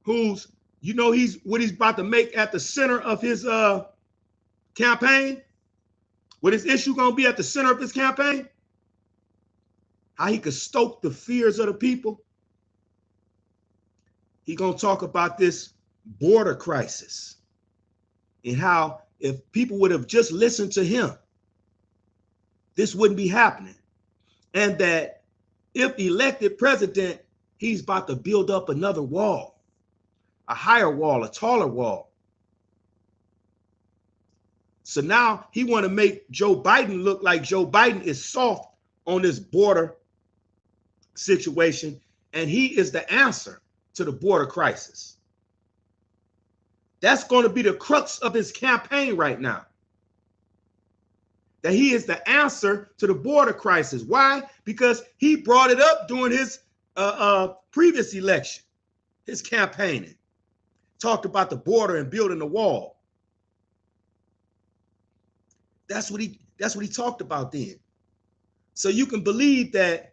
who's, you know, what he's about to make at the center of his campaign. What his issue gonna be at the center of his campaign? How he could stoke the fears of the people. He gonna talk about this border crisis and how if people would have just listened to him, this wouldn't be happening. And that if elected president, he's about to build up another wall, a higher wall, a taller wall. So now he want to make Joe Biden look like Joe Biden is soft on this border situation, and he is the answer to the border crisis. That's going to be the crux of his campaign right now. That he is the answer to the border crisis. Why? Because he brought it up during his previous election, his campaigning. Talked about the border and building the wall. That's what he talked about then. So you can believe that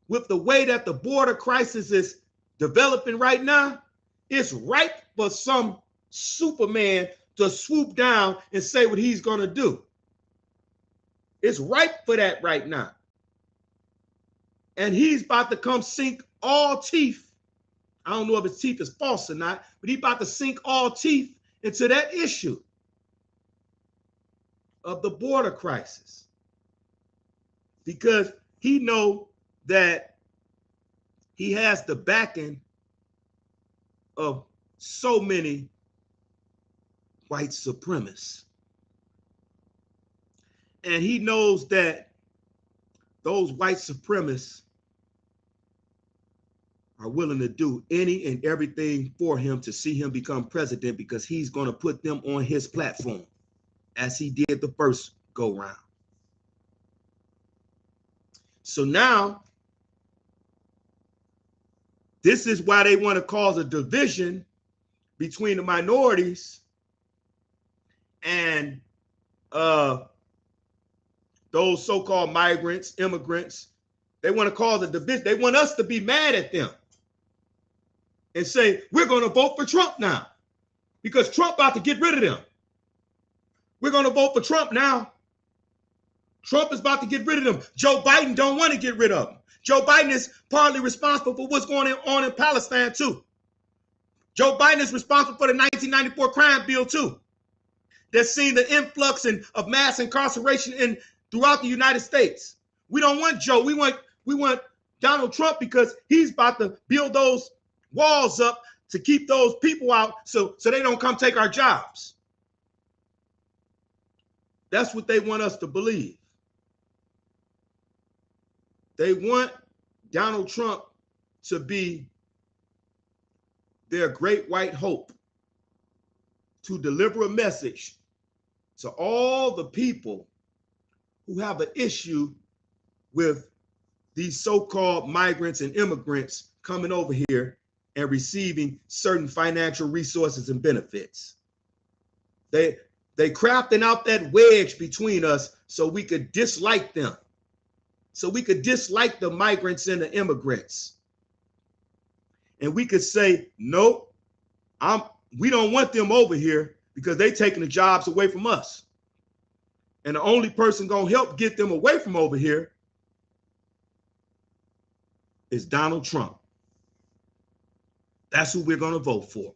with the way that the border crisis is developing right now, it's ripe for some Superman to swoop down and say what he's going to do. It's ripe for that right now. And he's about to come sink all teeth. I don't know if his teeth is false or not, but he's about to sink all teeth into that issue of the border crisis. Because he knows that he has the backing of so many white supremacists. And he knows that those white supremacists are willing to do any and everything for him to see him become president, because he's going to put them on his platform as he did the first go round. So now, this is why they want to cause a division between the minorities and those so-called migrants, immigrants. They want to cause a division. They want us to be mad at them and say, we're going to vote for Trump now because Trump about to get rid of them. We're going to vote for Trump now. Trump is about to get rid of them. Joe Biden don't want to get rid of them. Joe Biden is partly responsible for what's going on in Palestine too. Joe Biden is responsible for the 1994 crime bill too. That's seen the influx of mass incarceration throughout the United States. We don't want Joe. We want Donald Trump because he's about to build those walls up to keep those people out so they don't come take our jobs. That's what they want us to believe. They want Donald Trump to be their great white hope, to deliver a message to all the people who have an issue with these so-called migrants and immigrants coming over here and receiving certain financial resources and benefits. They crafting out that wedge between us so we could dislike them, so we could dislike the migrants and the immigrants. And we could say, nope, we don't want them over here because they taking the jobs away from us. And the only person gonna help get them away from over here is Donald Trump. That's who we're gonna vote for.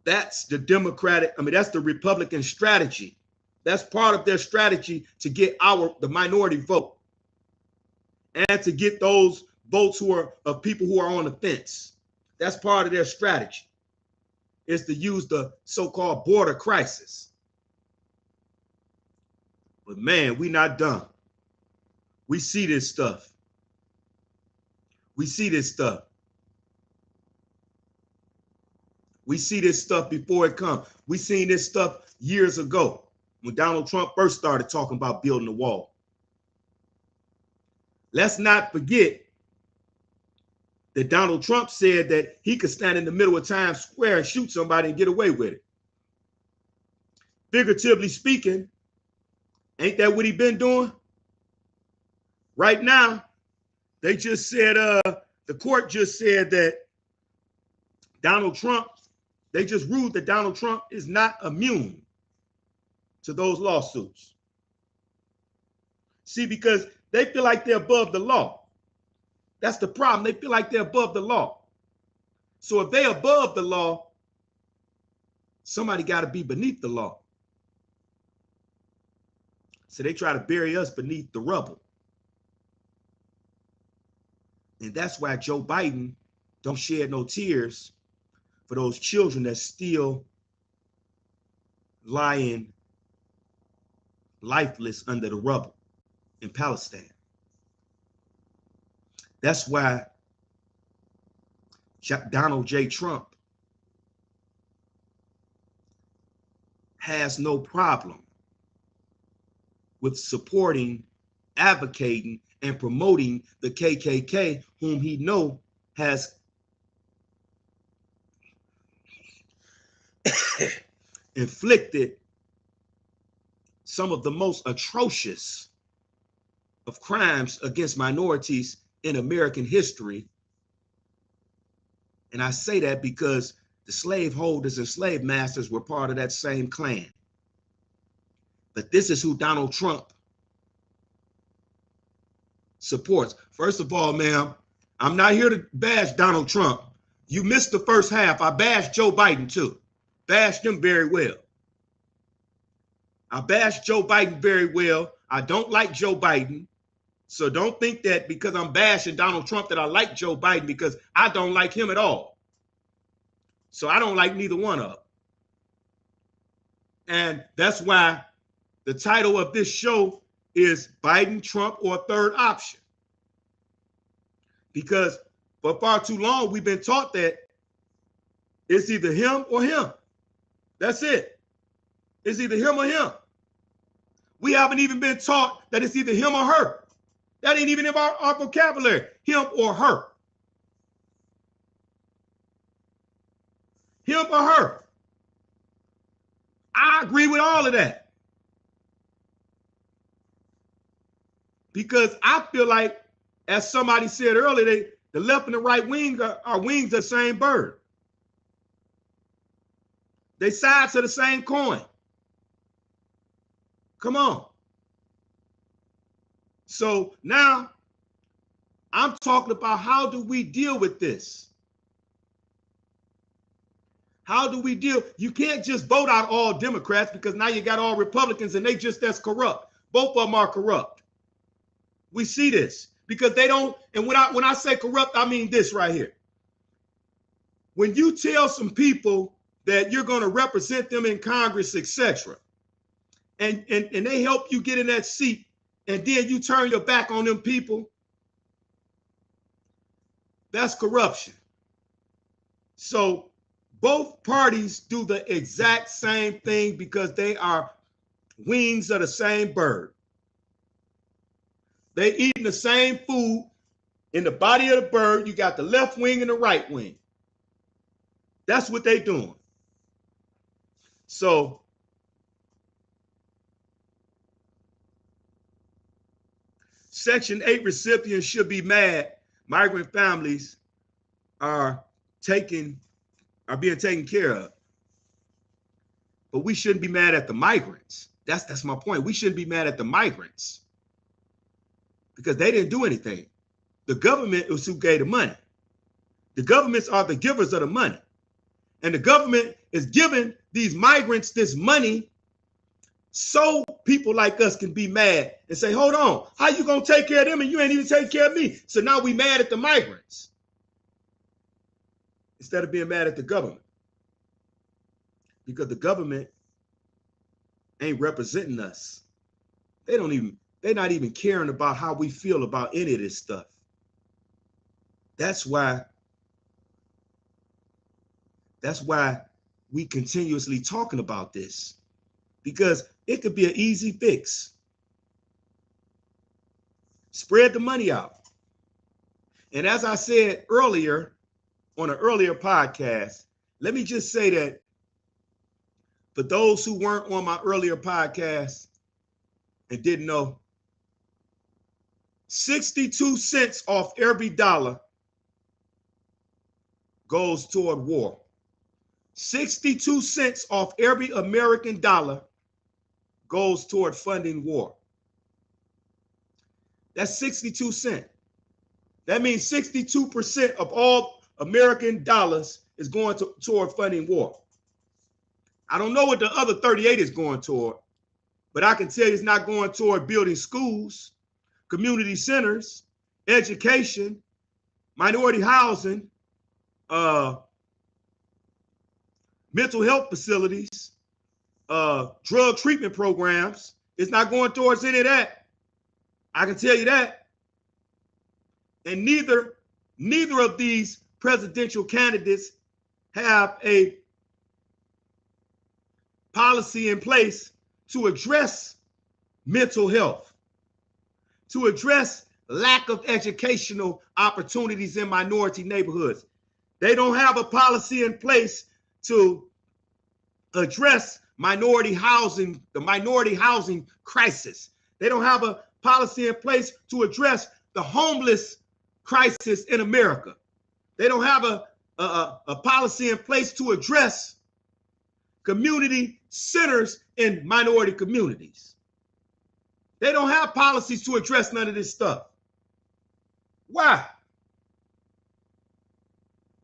That's the that's the Republican strategy. That's part of their strategy to get the minority vote and to get those votes who are of people who are on the fence. That's part of their strategy, is to use the so-called border crisis. But man, we not done. We see this stuff. We see this stuff. We see this stuff before it comes. We seen this stuff years ago when Donald Trump first started talking about building the wall. Let's not forget that Donald Trump said that he could stand in the middle of Times Square and shoot somebody and get away with it. Figuratively speaking, ain't that what he been doing? Right now, they just said, the court just said that Donald Trump, they just ruled that Donald Trump is not immune to those lawsuits. See, because they feel like they're above the law. That's the problem. They feel like they're above the law. So if they're above the law, somebody got to be beneath the law. So they try to bury us beneath the rubble. And that's why Joe Biden don't shed no tears for those children that still lying lifeless under the rubble in Palestine. That's why Donald J. Trump has no problem with supporting, advocating, and promoting the KKK, whom he know has inflicted some of the most atrocious of crimes against minorities in American history. And I say that because the slaveholders and slave masters were part of that same clan. But this is who Donald Trump supports. First of all, ma'am, I'm not here to bash Donald Trump. You missed the first half. I bashed Joe Biden too. Bashed him very well. I bashed Joe Biden very well. I don't like Joe Biden. So don't think that because I'm bashing Donald Trump that I like Joe Biden, because I don't like him at all. So I don't like neither one of them. And that's why the title of this show is Biden, Trump, or Third Option. Because for far too long, we've been taught that it's either him or him. That's it. It's either him or him. We haven't even been taught that it's either him or her. That ain't even in our vocabulary, him or her. Him or her. I agree with all of that. Because I feel like, as somebody said earlier, the left and the right wing are wings of the same bird. They sides of the same coin. Come on. So now I'm talking about how do we deal with this? How do we deal? You can't just vote out all Democrats because now you got all Republicans and they just as corrupt. Both of them are corrupt. We see this because they don't. And when I say corrupt, I mean this right here. When you tell some people that you're going to represent them in Congress, etc., and they help you get in that seat, and then you turn your back on them people, that's corruption. So both parties do the exact same thing because they are wings of the same bird. They eating the same food. In the body of the bird, you got the left wing and the right wing. That's what they doing. So Section 8 recipients should be mad. Migrant families are being taken care of. But we shouldn't be mad at the migrants. That's my point. We shouldn't be mad at the migrants because they didn't do anything. The government is who gave the money. The governments are the givers of the money. And the government is giving these migrants this money so people like us can be mad and say, hold on, how you going to take care of them and you ain't even taking care of me? So now we mad at the migrants instead of being mad at the government. Because the government ain't representing us. They're not even caring about how we feel about any of this stuff. That's why we continuously talking about this, because it could be an easy fix. Spread the money out. And as I said earlier on an earlier podcast, let me just say that for those who weren't on my earlier podcast and didn't know, 62 cents off every dollar goes toward war. 62 cents off every American dollar goes toward funding war. That's 62 cents. That means 62% of all American dollars is going toward funding war. I don't know what the other 38 is going toward, but I can tell you it's not going toward building schools, community centers, education, minority housing, mental health facilities, drug treatment programs. It's not going towards any of that. I can tell you that. And neither of these presidential candidates have a policy in place to address mental health, to address lack of educational opportunities in minority neighborhoods. They don't have a policy in place to address minority housing, the minority housing crisis. They don't have a policy in place to address the homeless crisis in America. They don't have a policy in place to address community centers in minority communities. They don't have policies to address none of this stuff. Why?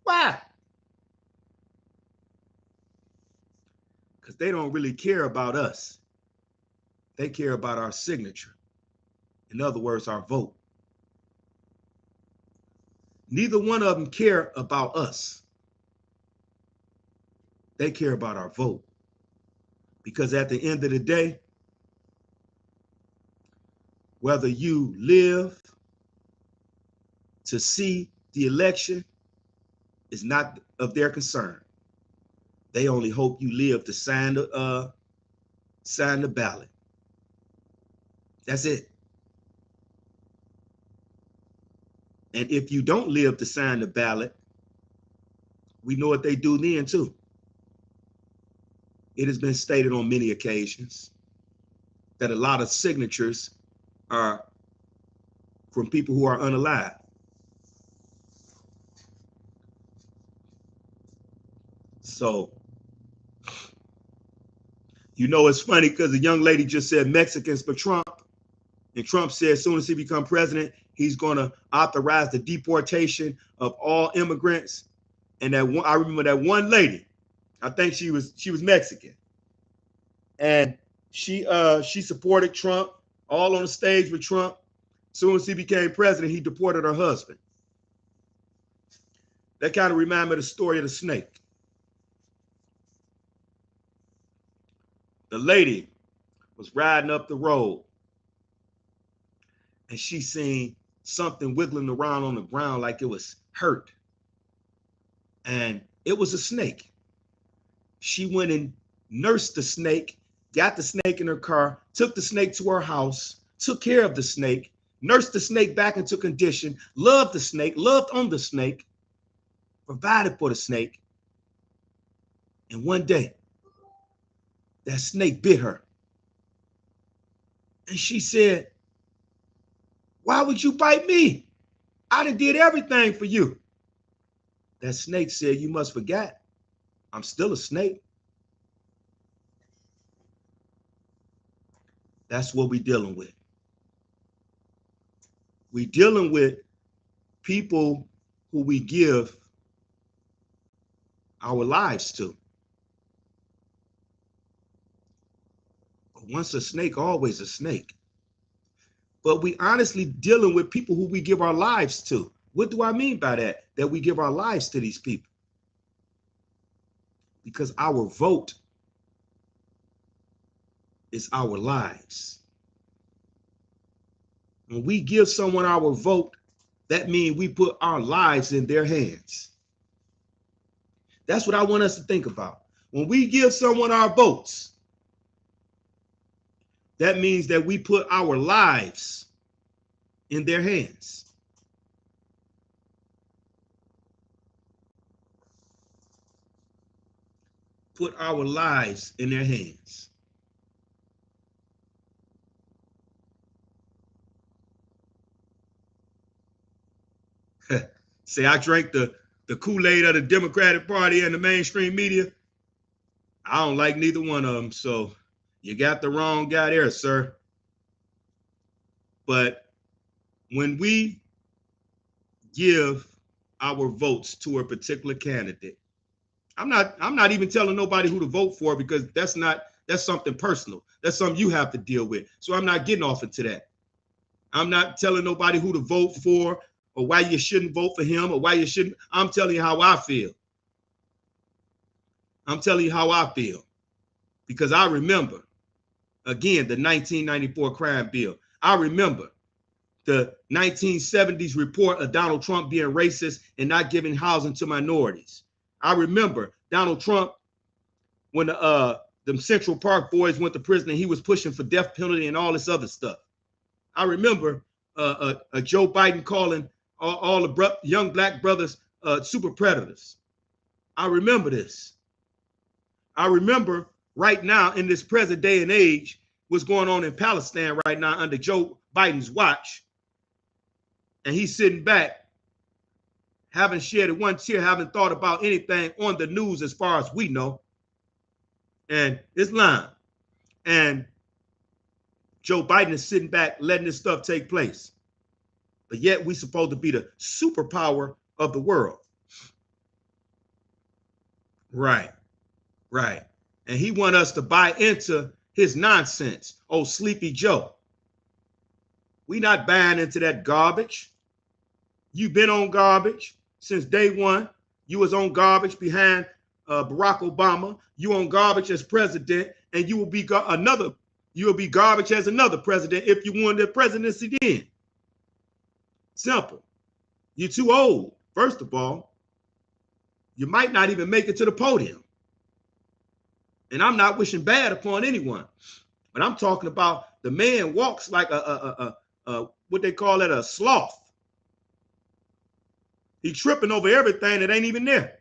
Why? Because they don't really care about us. They care about our signature. In other words, our vote. Neither one of them care about us. They care about our vote. Because at the end of the day, whether you live to see the election is not of their concern. They only hope you live to sign the ballot. That's it. And if you don't live to sign the ballot, we know what they do then too. It has been stated on many occasions that a lot of signatures are from people who are unalive. So, you know, it's funny because the young lady just said Mexicans for Trump. And Trump said as soon as he becomes president, he's going to authorize the deportation of all immigrants. And that one, I remember that one lady, I think she was Mexican, and she supported Trump, all on the stage with Trump. As soon as he became president, he deported her husband. That kind of reminded me of the story of the snake. The lady was riding up the road, and she seen something wiggling around on the ground like it was hurt. And it was a snake. She went and nursed the snake, got the snake in her car, took the snake to her house, took care of the snake, nursed the snake back into condition, loved the snake, loved on the snake, provided for the snake. And one day, that snake bit her. And she said, "Why would you bite me? I done did everything for you." That snake said, "You must forget, I'm still a snake." That's what we're dealing with. We're dealing with people who we give our lives to. But once a snake, always a snake. But we honestly dealing with people who we give our lives to. What do I mean by that? That we give our lives to these people. Because our vote is our lives. When we give someone our vote, that means we put our lives in their hands. That's what I want us to think about. When we give someone our votes, that means that we put our lives in their hands. Put our lives in their hands. Say I drank the Kool-Aid of the Democratic Party and the mainstream media. I don't like neither one of them, so you got the wrong guy there, sir. But when we give our votes to a particular candidate, I'm not even telling nobody who to vote for, because that's something personal. That's something you have to deal with. So I'm not getting off into that. I'm not telling nobody who to vote for or why you shouldn't vote for him or why you shouldn't. I'm telling you how I feel. I'm telling you how I feel. Because I remember, again, the 1994 crime bill. I remember the 1970s report of Donald Trump being racist and not giving housing to minorities. I remember Donald Trump, when them Central Park boys went to prison and he was pushing for death penalty and all this other stuff. I remember Joe Biden calling all the young black brothers super predators. I remember this. I remember right now in this present day and age, what's going on in Palestine right now under Joe Biden's watch. And he's sitting back, haven't shedded one tear, haven't thought about anything on the news as far as we know. And it's lying. And Joe Biden is sitting back, letting this stuff take place. But yet we're supposed to be the superpower of the world. Right. And he wants us to buy into his nonsense. Oh, Sleepy Joe. We not buying into that garbage. You've been on garbage since day one. You was on garbage behind Barack Obama. You on garbage as president, and you will be garbage as another president if you won the presidency then. Simple. You're too old. First of all, you might not even make it to the podium. And I'm not wishing bad upon anyone, but I'm talking about the man walks like what they call it, a sloth. He's tripping over everything that ain't even there.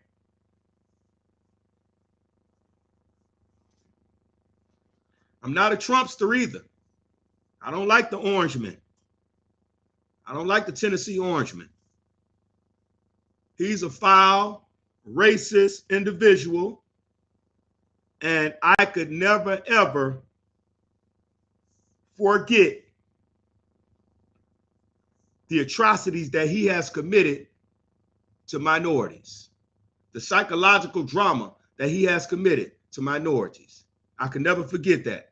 I'm not a Trumpster either. I don't like the Orangeman. I don't like the Tennessee Orangeman. He's a foul, racist individual. And I could never, ever forget the atrocities that he has committed to minorities, the psychological drama that he has committed to minorities. I can never forget that.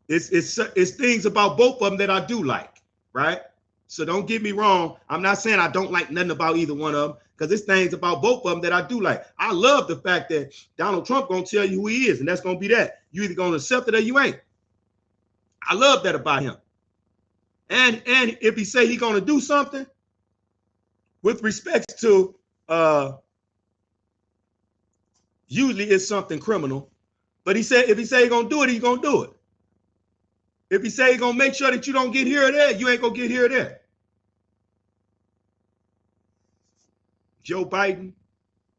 It's things about both of them that I do like, right? So don't get me wrong. I'm not saying I don't like nothing about either one of them, because it's things about both of them that I do like. I love the fact that Donald Trump gonna tell you who he is, and that's gonna be that. You either gonna accept it or you ain't. I love that about him. And if he say he gonna do something with respect to usually it's something criminal, but he said if he say he gonna do it, he's gonna do it. If he say he gonna make sure that you don't get here or there, you ain't gonna get here or there. Joe Biden,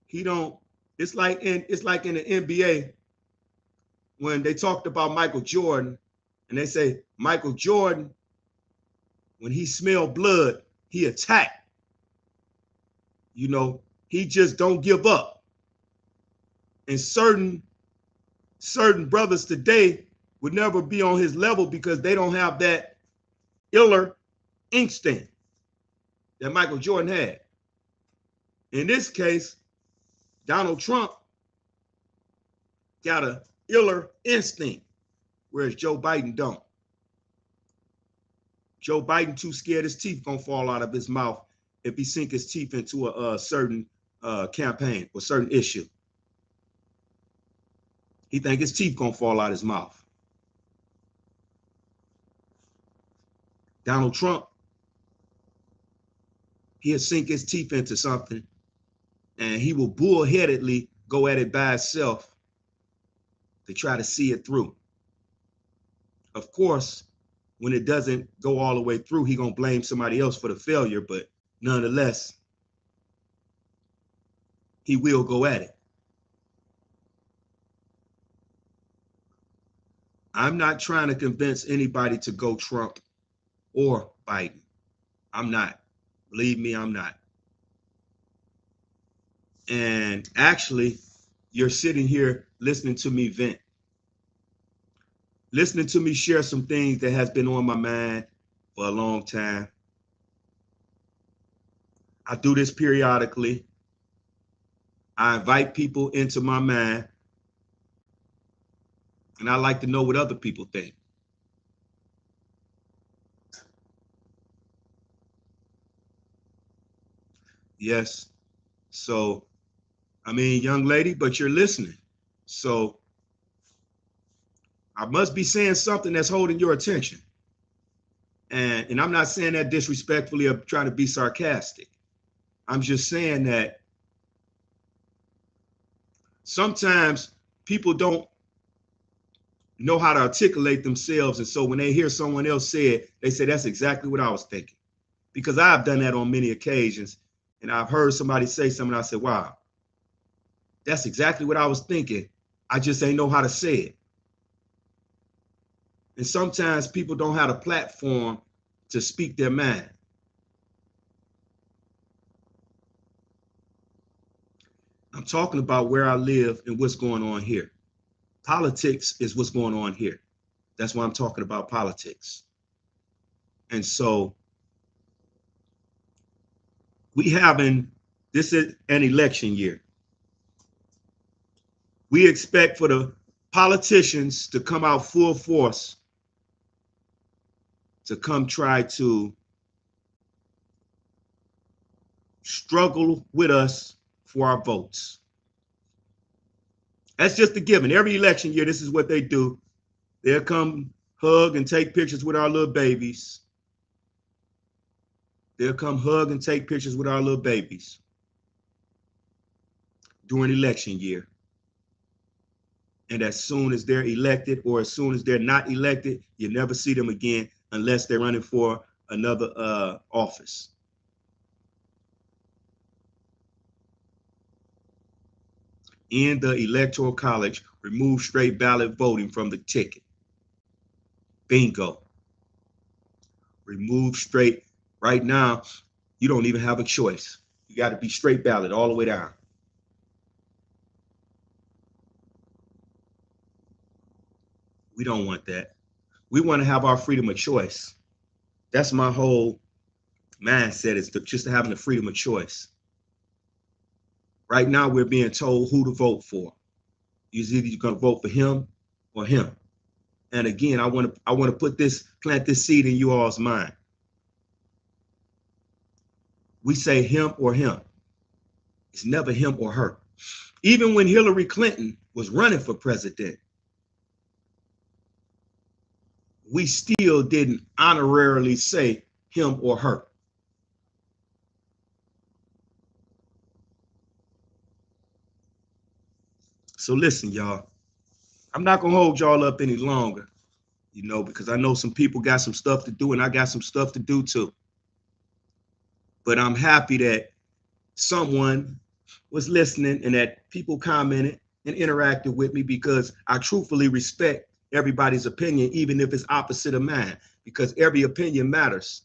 he don't. It's like in the NBA when they talked about Michael Jordan, and they say Michael Jordan, when he smelled blood, he attacked. You know, he just don't give up. And certain brothers today would never be on his level because they don't have that iller instinct that Michael Jordan had. In this case, Donald Trump got a iller instinct, whereas Joe Biden don't. Joe Biden too scared his teeth gonna fall out of his mouth if he sink his teeth into a certain campaign or certain issue. He think his teeth gonna fall out his mouth. Donald Trump, he'll sink his teeth into something and he will bullheadedly go at it by himself to try to see it through. Of course, when it doesn't go all the way through, he gonna blame somebody else for the failure, but nonetheless, he will go at it. I'm not trying to convince anybody to go Trump or Biden. I'm not. Believe me, I'm not. And actually, you're sitting here listening to me vent, listening to me share some things that has been on my mind for a long time. I do this periodically. I invite people into my mind, and I like to know what other people think. Yes. So, I mean, young lady, but you're listening. So I must be saying something that's holding your attention. And I'm not saying that disrespectfully or trying to be sarcastic. I'm just saying that sometimes people don't know how to articulate themselves. And so when they hear someone else say it, they say, that's exactly what I was thinking. Because I've done that on many occasions. And I've heard somebody say something, and I said, wow, that's exactly what I was thinking. I just ain't know how to say it. And sometimes people don't have a platform to speak their mind. I'm talking about where I live and what's going on here. Politics is what's going on here. That's why I'm talking about politics. And so this is an election year. We expect for the politicians to come out full force to come try to struggle with us for our votes. That's just a given. Every election year, this is what they do. They'll come hug and take pictures with our little babies. They'll come hug and take pictures with our little babies during election year. And as soon as they're elected or as soon as they're not elected, you never see them again unless they're running for another office. In the Electoral College, remove straight ballot voting from the ticket. Bingo. Remove straight. Right now, you don't even have a choice. You got to be straight ballot all the way down. We don't want that. We want to have our freedom of choice. That's my whole mindset, is just having the freedom of choice. Right now, we're being told who to vote for. You're either going to vote for him or him. And again, I want to plant this seed in you all's mind. We say him or him. It's never him or her. Even when Hillary Clinton was running for president, we still didn't honorarily say him or her. So listen, y'all, I'm not gonna hold y'all up any longer, because I know some people got some stuff to do and I got some stuff to do too. But I'm happy that someone was listening and that people commented and interacted with me, because I truthfully respect everybody's opinion, even if it's opposite of mine, because every opinion matters.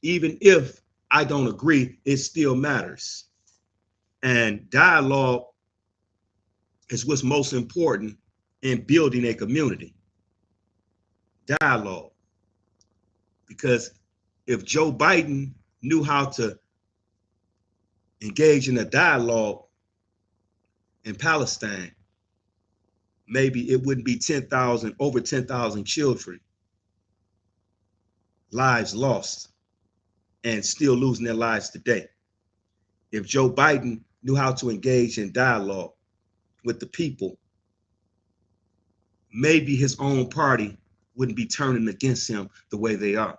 Even if I don't agree, it still matters. And dialogue is what's most important in building a community. Dialogue. Because if Joe Biden knew how to engage in a dialogue in Palestine, maybe it wouldn't be over 10,000 children, lives lost, and still losing their lives today. If Joe Biden knew how to engage in dialogue with the people, maybe his own party wouldn't be turning against him the way they are.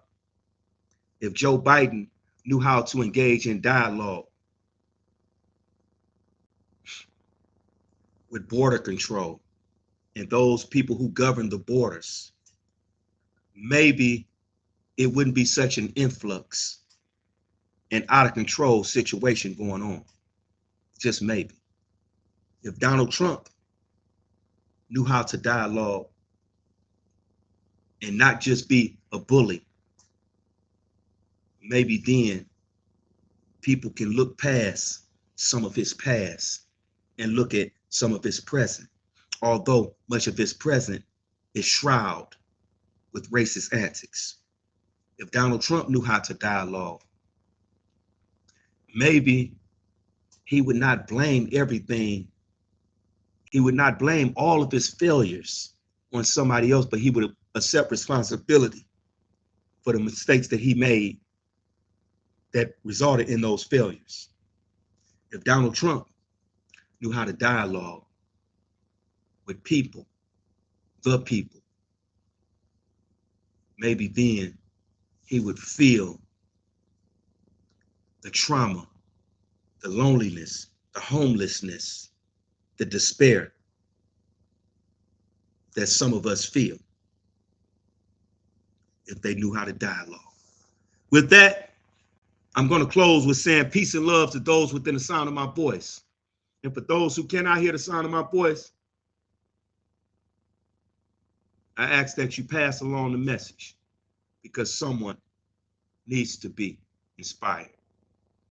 If Joe Biden knew how to engage in dialogue with border control and those people who govern the borders, maybe it wouldn't be such an influx and out of control situation going on. Just maybe. If Donald Trump knew how to dialogue and not just be a bully, maybe then people can look past some of his past and look at some of his present, although much of his present is shrouded with racist antics. If Donald Trump knew how to dialogue, maybe he would not blame everything. He would not blame all of his failures on somebody else, but he would accept responsibility for the mistakes that he made that resulted in those failures. If Donald Trump knew how to dialogue with people, the people, maybe then he would feel the trauma, the loneliness, the homelessness, the despair that some of us feel if they knew how to dialogue. With that, I'm going to close with saying peace and love to those within the sound of my voice. And for those who cannot hear the sound of my voice, I ask that you pass along the message, because someone needs to be inspired.